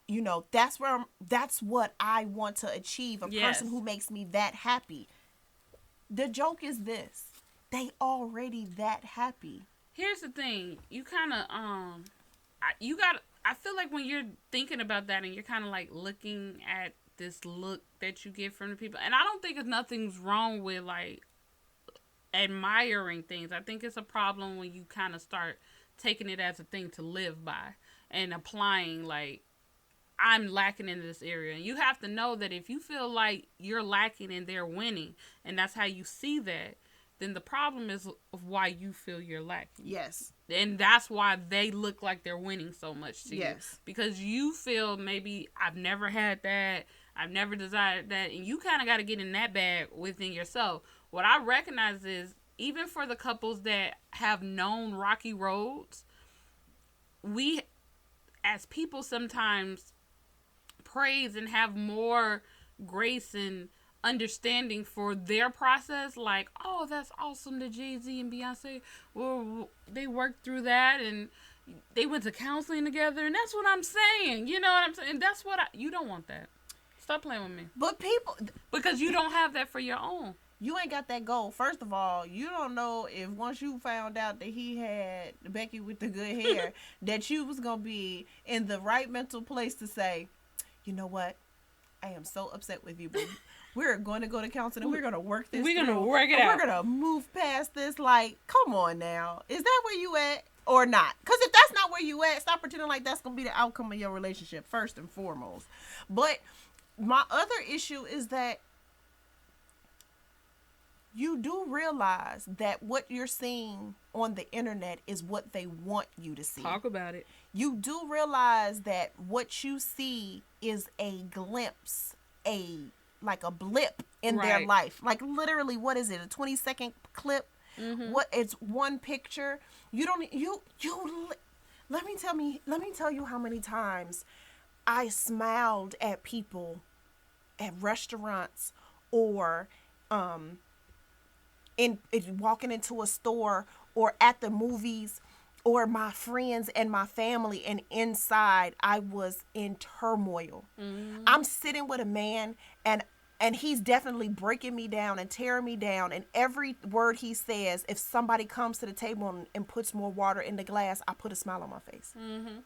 you know, that's what I want to achieve. A Yes. person who makes me that happy. The joke is this: they already that happy. Here's the thing. You kind of I feel like when you're thinking about that and you're kind of like looking at this look that you get from the people, and I don't think nothing's wrong with like admiring things. I think it's a problem when you kind of start taking it as a thing to live by and applying like, I'm lacking in this area. And you have to know that if you feel like you're lacking and they're winning, and that's how you see that, then the problem is of why you feel you're lacking. Yes. And that's why they look like they're winning so much to you. Yes. Because you feel maybe, I've never had that, I've never desired that, and you kind of got to get in that bag within yourself. What I recognize is, even for the couples that have known rocky roads, we as people sometimes praise and have more grace and understanding for their process. Like, oh, that's awesome that Jay-Z and Beyonce, well, they worked through that and they went to counseling together, and that's what I'm saying. You know what I'm saying? That's what you don't want that. Stop playing with me. But people, because you don't have that for your own. you ain't got that goal. First of all, you don't know if once you found out that he had Becky with the good hair, that you was going to be in the right mental place to say, you know what? I am so upset with you, but we're going to go to counseling. We're going to work this. We're going to through, work it out. We're going to move past this. Like, come on now. Is that where you at or not? Because if that's not where you at, stop pretending like that's going to be the outcome of your relationship, first and foremost. But my other issue is that you do realize that what you're seeing on the internet is what they want you to see. Talk about it. You do realize that what you see is a glimpse, like a blip in their Right. life. Like, literally, what is it? A 20-second clip? Mm-hmm. What? It's one picture. You don't. Let me tell you how many times I smiled at people at restaurants or in walking into a store or at the movies or my friends and my family, and inside I was in turmoil. Mm-hmm. I'm sitting with a man and he's definitely breaking me down and tearing me down, and every word he says, if somebody comes to the table and puts more water in the glass, I put a smile on my face. Mm-hmm.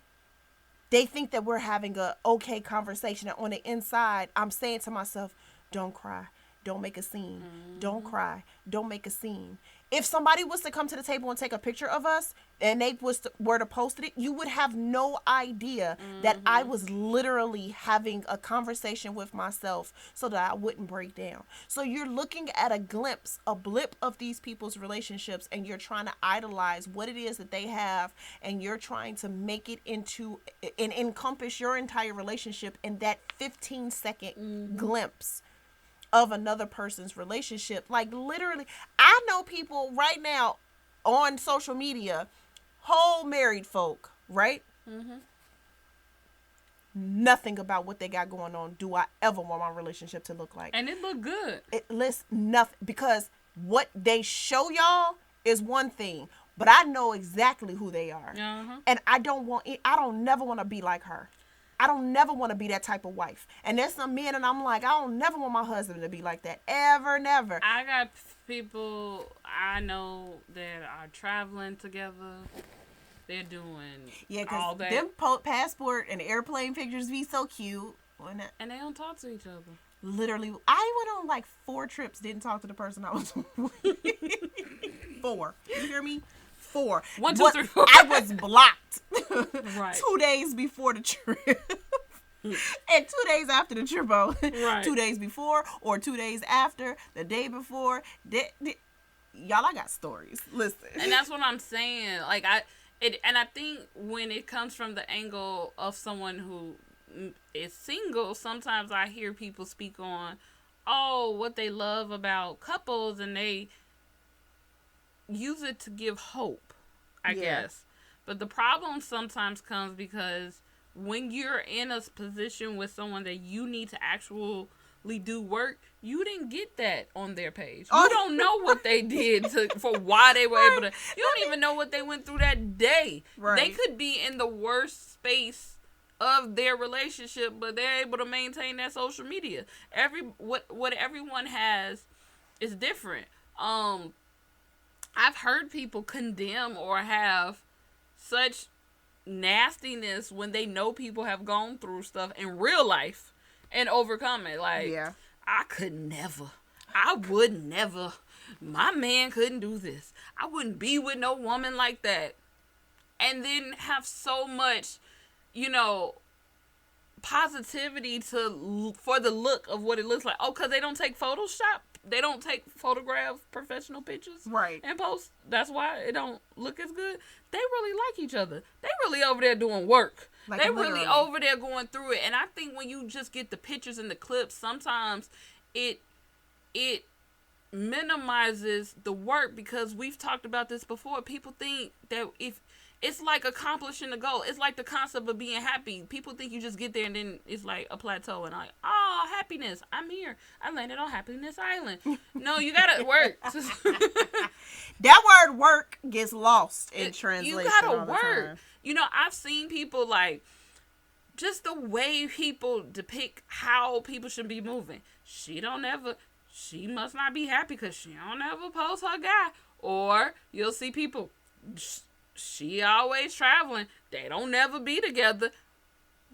they think that we're having a okay conversation, and on the inside I'm saying to myself, don't cry, don't make a scene, don't cry, don't make a scene. If somebody was to come to the table and take a picture of us and they were to post it, you would have no idea that I was literally having a conversation with myself so that I wouldn't break down. So you're looking at a glimpse, a blip of these people's relationships, and you're trying to idolize what it is that they have, and you're trying to make it into and encompass your entire relationship in that 15-second glimpse of another person's relationship. Like, literally, I know people right now on social media, whole married folk, right? Nothing about what they got going on do I ever want my relationship to look like. And it look good. It lists nothing, because what they show y'all is one thing, but I know exactly who they are. And I don't never want to be like her. I don't never want to be that type of wife. And there's some men, and I'm like, I don't never want my husband to be like that. Ever, never. I got people I know that are traveling together. They're doing all that. Them passport and airplane pictures be so cute. And they don't talk to each other. Literally, I went on like 4 trips, didn't talk to the person I was with. 4. You hear me? 4. 1, 2, 3, 4. I was blocked. Right. 2 days before the trip. And 2 days after the trip. Right. 2 days before or 2 days after, the day before. Y'all, I got stories. Listen. And that's what I'm saying. Like, and I think when it comes from the angle of someone who is single, sometimes I hear people speak on, what they love about couples, and they use it to give hope, I guess. But the problem sometimes comes because when you're in a position with someone that you need to actually do work, you didn't get that on their page. You don't know what they did for why they were able to. You don't even know what they went through that day. Right. They could be in the worst space of their relationship, but they're able to maintain that social media. What everyone has is different. I've heard people condemn or have such nastiness when they know people have gone through stuff in real life and overcome it. Like, I could never. I would never. My man couldn't do this. I wouldn't be with no woman like that. And then have so much, positivity for the look of what it looks like. Because they don't take Photoshop. They don't photograph professional pictures. Right. And post. That's why it don't look as good. They really like each other. They really over there doing work. Like, they really over there going through it. And I think when you just get the pictures and the clips, sometimes it minimizes the work, because we've talked about this before. People think that if it's like accomplishing the goal. It's like the concept of being happy. People think you just get there and then it's like a plateau and like, happiness. I'm here. I landed on Happiness Island. No, you gotta work. That word work gets lost in translation. You gotta work. I've seen people, like, just the way people depict how people should be moving. She must not be happy because she don't ever post her guy. Or you'll see people, she always traveling. They don't never be together.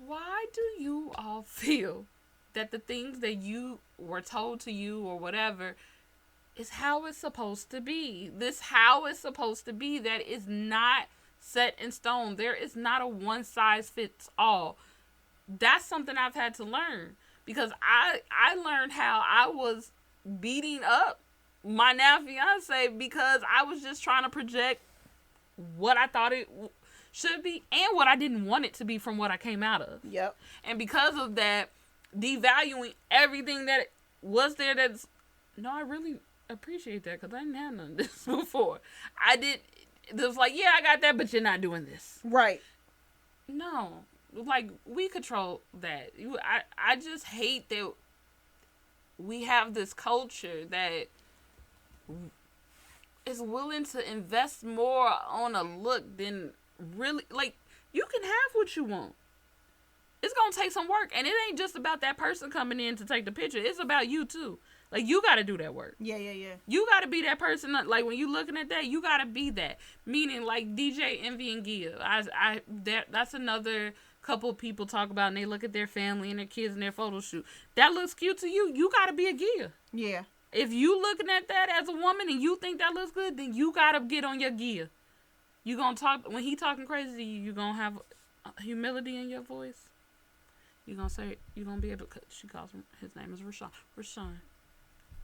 Why do you all feel that the things that you were told to you or whatever is how it's supposed to be? This how it's supposed to be, that is not set in stone. There is not a one size fits all. That's something I've had to learn, because I learned how I was beating up my now fiance because I was just trying to project what I thought it should be and what I didn't want it to be from what I came out of. Yep. And because of that, devaluing everything that was there. I really appreciate that, because I didn't have none of this before. It was like, yeah, I got that, but you're not doing this. Right. No. Like, we control that. I just hate that we have this culture that is willing to invest more on a look than really, like, you can have what you want. It's going to take some work. And it ain't just about that person coming in to take the picture. It's about you, too. Like, you got to do that work. Yeah. You got to be that person. Like, when you looking at that, you got to be that. Meaning, like, DJ Envy and Gia. That's another couple people talk about and they look at their family and their kids and their photo shoot. That looks cute to you. You got to be a gear. Yeah. If you looking at that as a woman and you think that looks good, then you got to get on your gear. You going to talk, when he talking crazy to you, you going to have humility in your voice. You going to say, you going to be able to, she calls him, his name is Rashawn.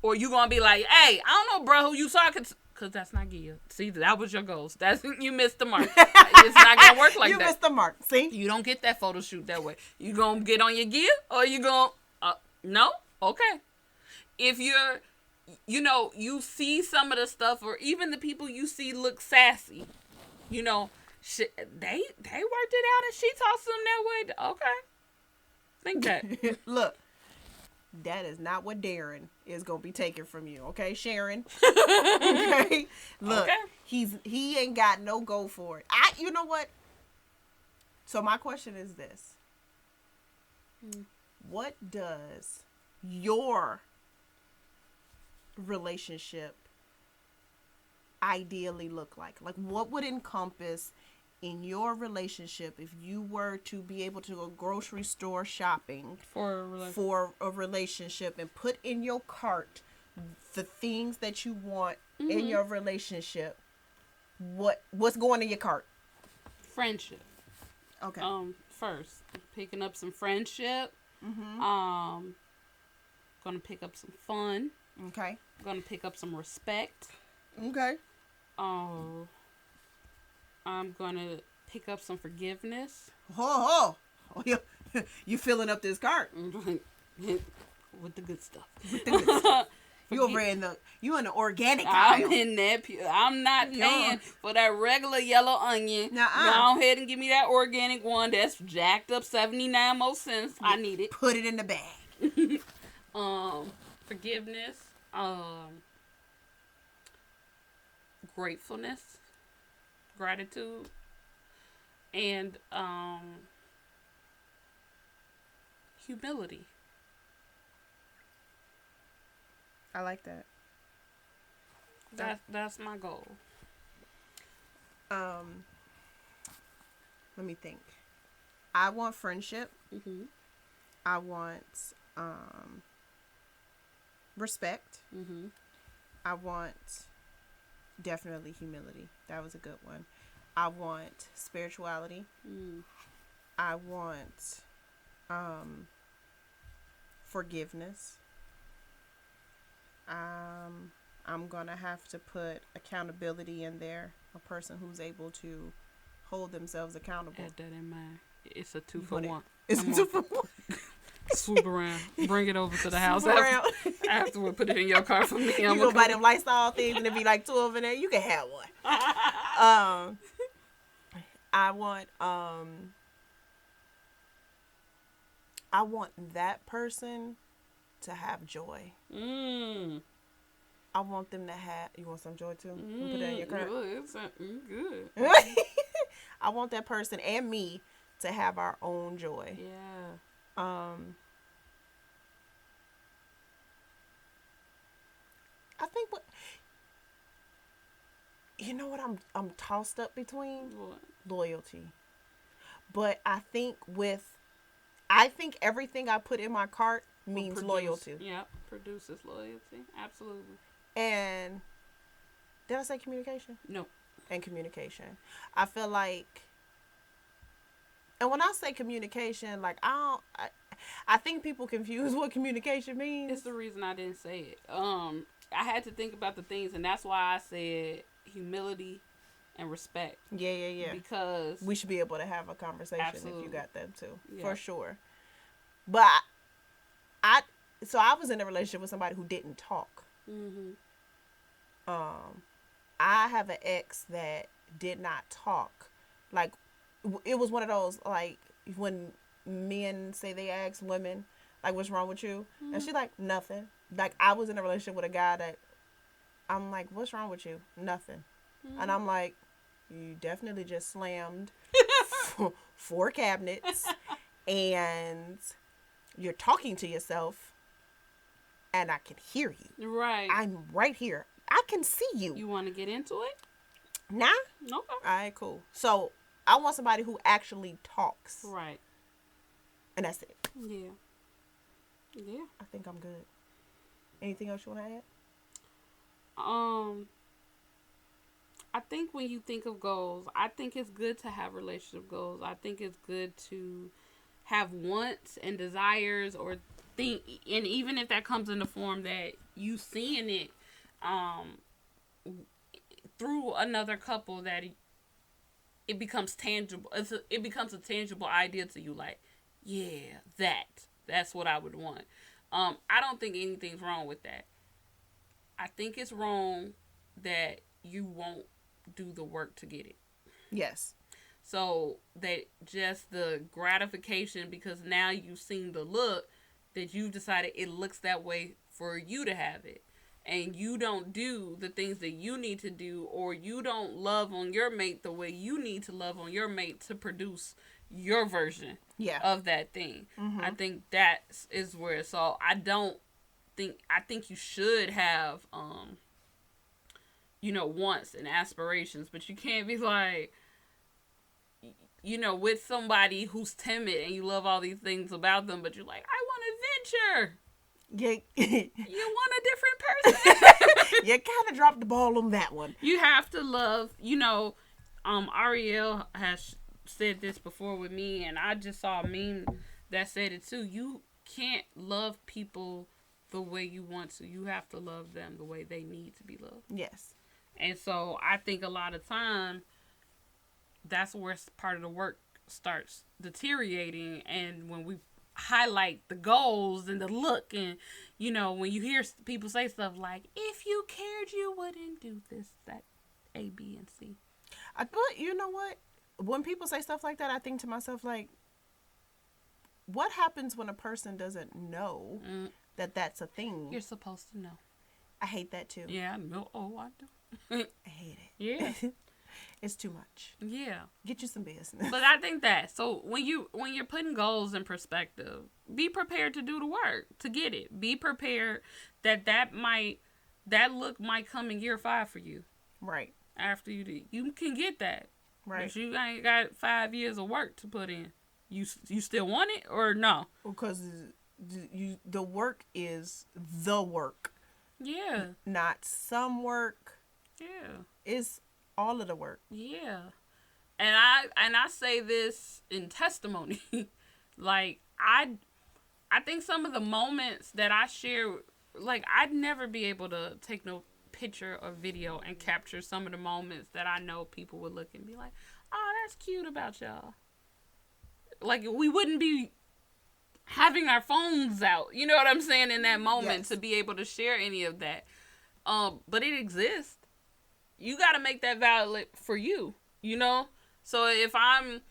Or you going to be like, hey, I don't know, bro, who you talking to. Because that's not gear. See, that was your goals. You missed the mark. It's not going to work like that. You missed the mark. See? You don't get that photo shoot that way. You going to get on your gear or you going to... no? Okay. If you're... You know, you see some of the stuff or even the people you see look sassy. You know, they worked it out and she talks to them that way. Okay. Think that. Look. That is not what Darren is gonna be taking from you, okay, Sharon? Okay, look, okay. He ain't got no go for it. You know what? So my question is this: what does your relationship ideally look like? Like, what would encompass in your relationship if you were to be able to go grocery store shopping for a relationship and put in your cart the things that you want in your relationship? What's going in your cart? Friendship. Okay. First, picking up some friendship. Gonna pick up some fun. Okay. Gonna pick up some respect. Okay. I'm gonna pick up some forgiveness. Oh, you filling up this cart with the good stuff. You in the organic aisle. I'm in that. I'm not paying for that regular yellow onion. Nuh-uh. Go ahead and give me that organic one that's jacked up 79 more cents. I need it. Put it in the bag. Forgiveness. Gratefulness. Gratitude. And humility. I like that. That's my goal. Let me think. I want friendship. I want respect. I want definitely humility. That was a good one. I want spirituality. I want forgiveness. I'm gonna have to put accountability in there. A person who's able to hold themselves accountable. Add that in mind. It's a 2-for-1. It's a 2-for-1. Swoop around. Bring it over to the house. Afterward, put it in your car for me. You gonna buy them Lysol things and there be like 2 of them in there. You can have one. I want that person to have joy. I want them to have. You want some joy too? Put it in your car. It's good. I want that person and me to have our own joy. Yeah. I think you know what I'm tossed up between? What? Loyalty. But I think everything I put in my cart means loyalty. Yeah, produces loyalty. Absolutely. And did I say communication? No. And communication. I feel like, and when I say communication, like I think people confuse what communication means. It's the reason I didn't say it. I had to think about the things, and that's why I said humility and respect. Yeah. Because we should be able to have a conversation. Absolutely. If you got them too, yeah. For sure. But I was in a relationship with somebody who didn't talk. I have an ex that did not talk. Like, it was one of those, like, when men say they ask women, like, what's wrong with you? And she's like, nothing. Like, I was in a relationship with a guy that I'm like, what's wrong with you? Nothing. And I'm like, you definitely just slammed 4 cabinets and you're talking to yourself and I can hear you. Right. I'm right here. I can see you. You want to get into it? Nah. Okay. All right, cool. So I want somebody who actually talks. Right. And that's it. Yeah. Yeah. I think I'm good. Anything else you want to add? I think when you think of goals, I think it's good to have relationship goals. I think it's good to have wants and desires, or think, and even if that comes in the form that you seeing it through another couple, that it becomes tangible. It becomes a tangible idea to you, like, yeah, that's what I would want. I don't think anything's wrong with that. I think it's wrong that you won't do the work to get it. Yes. So that just the gratification, because now you've seen the look, that you've decided it looks that way for you to have it. And you don't do the things that you need to do, or you don't love on your mate the way you need to love on your mate to produce your version of that thing. Mm-hmm. I think that is where, so I think you should have, wants and aspirations, but you can't be like, with somebody who's timid and you love all these things about them, but you're like, I want adventure. You want a different person. You kind of dropped the ball on that one. You have to love, Ariel has said this before with me, and I just saw a meme that said it too. You can't love people the way you want to. You have to love them the way they need to be loved. Yes. And so I think a lot of time, that's where part of the work starts deteriorating. And when we highlight the goals and the look, and when you hear people say stuff like, if you cared, you wouldn't do this, that, A, B, and C. But you know what? When people say stuff like that, I think to myself, like, what happens when a person doesn't know that that's a thing? You're supposed to know. I hate that too. Yeah, I know. Oh, I do. I hate it. Yeah. It's too much. Yeah. Get you some business. But I think that, so when you're putting goals in perspective, be prepared to do the work to get it. Be prepared that look might come in year 5 for you. Right. After you can get that. Right. But you ain't got 5 years of work to put in. You still want it or no? Because the work is the work. Yeah. Not some work. Yeah. It's all of the work. Yeah. And I say this in testimony. Like, I think some of the moments that I share, like, I'd never be able to take no picture or video and capture some of the moments that I know people would look and be like, oh, that's cute about y'all. Like, we wouldn't be having our phones out, you know what I'm saying, in that moment, to be able to share any of that. But it exists. You got to make that valid for you, So if I'm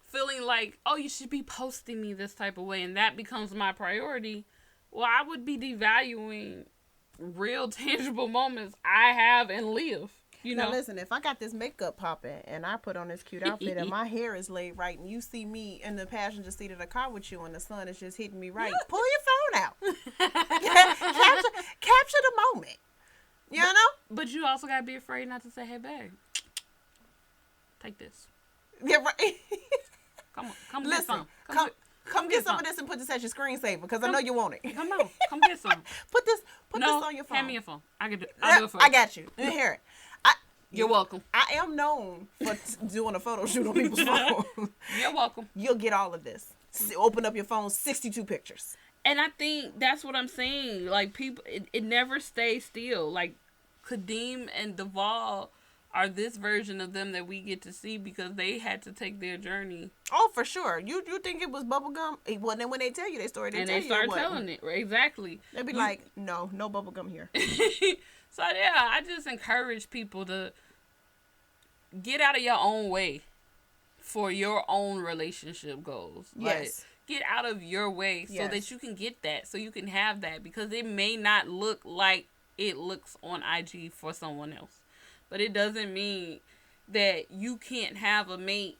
feeling like, oh, you should be posting me this type of way, and that becomes my priority, well, I would be devaluing real tangible moments I have and live. Now listen, if I got this makeup popping and I put on this cute outfit and my hair is laid right, and you see me in the passenger seat of the car with you and the sun is just hitting me right, pull your phone out. capture the moment. You know? But you also gotta be afraid not to say, hey, babe, take this. Yeah, right. Come listen, get some. Come get some of this and put this as your screensaver, because I know you want it. Come on, come get some. Put this on your phone. Hand me your phone. I'll do it for you. I got you. You hear it. You're welcome. I am known for doing a photo shoot on people's phone. You're welcome. You'll get all of this. Open up your phone, 62 pictures. And I think that's what I'm saying. Like, people, it never stays still. Like, Kadeem and Duvall are this version of them that we get to see because they had to take their journey. Oh, for sure. You think it was bubblegum? Well, then when they tell you their story, they start telling it. Exactly. They'd be like, no bubblegum here. So, yeah, I just encourage people to get out of your own way for your own relationship goals. Yes. Like, get out of your way so that you can get that, so you can have that, because it may not look like it looks on IG for someone else. But it doesn't mean that you can't have a mate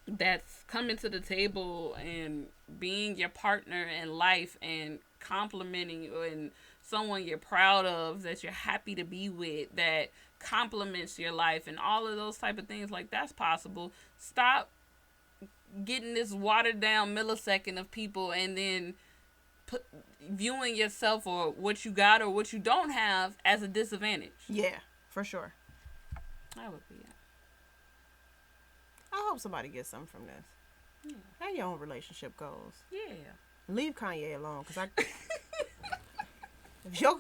that's coming to the table and being your partner in life and complimenting you, and someone you're proud of, that you're happy to be with, that compliments your life, and all of those type of things. Like, that's possible. Stop getting this watered down millisecond of people and then viewing yourself or what you got or what you don't have as a disadvantage. Yeah, for sure. That would be it. I hope somebody gets something from this. Yeah. How your own relationship goes. Yeah. Leave Kanye alone, because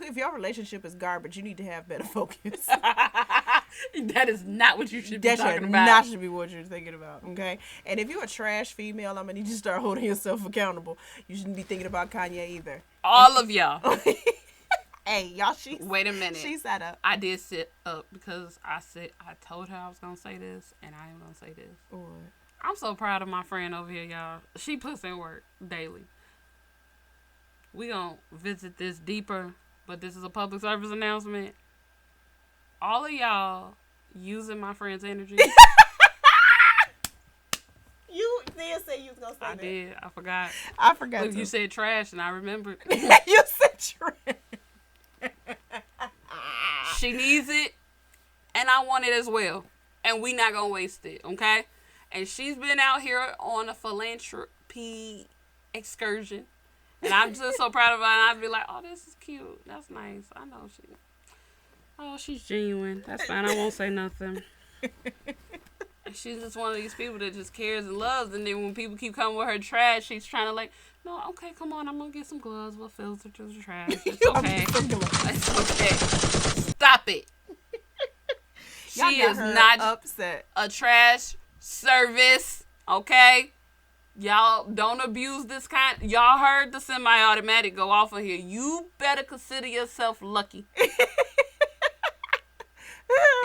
if your relationship is garbage, you need to have better focus. That is not what you should be talking about. That should be what you're thinking about, okay? And if you're a trash female, I'm going to need you to start holding yourself accountable. You shouldn't be thinking about Kanye either. All of y'all. Hey, y'all, wait a minute. She sat up. I did sit up because I told her I was going to say this, and I am going to say this. What? I'm so proud of my friend over here, y'all. She puts in work daily. We gonna visit this deeper, but this is a public service announcement. All of y'all using my friend's energy. You did say you was gonna say that. I did. I forgot. I forgot. Look, you said trash, and I remembered. You said trash. She needs it, and I want it as well. And we not gonna waste it, okay? And she's been out here on a philanthropy excursion. And I'm just so proud of her. And I'd be like, oh, this is cute. That's nice. I know she's genuine. That's fine. I won't say nothing. And she's just one of these people that just cares and loves. And then when people keep coming with her trash, she's trying to like, no, okay, come on. I'm going to get some gloves. We'll filter through the trash. It's okay. It's okay. Stop it. She is not upset. A trash service, okay? Y'all don't abuse this kind. Y'all heard the semi-automatic go off on here. You better consider yourself lucky.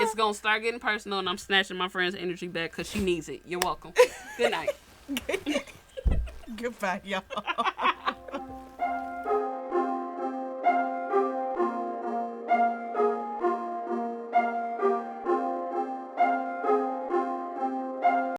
It's gonna start getting personal, and I'm snatching my friend's energy back because she needs it. You're welcome. Good night. Goodbye, y'all.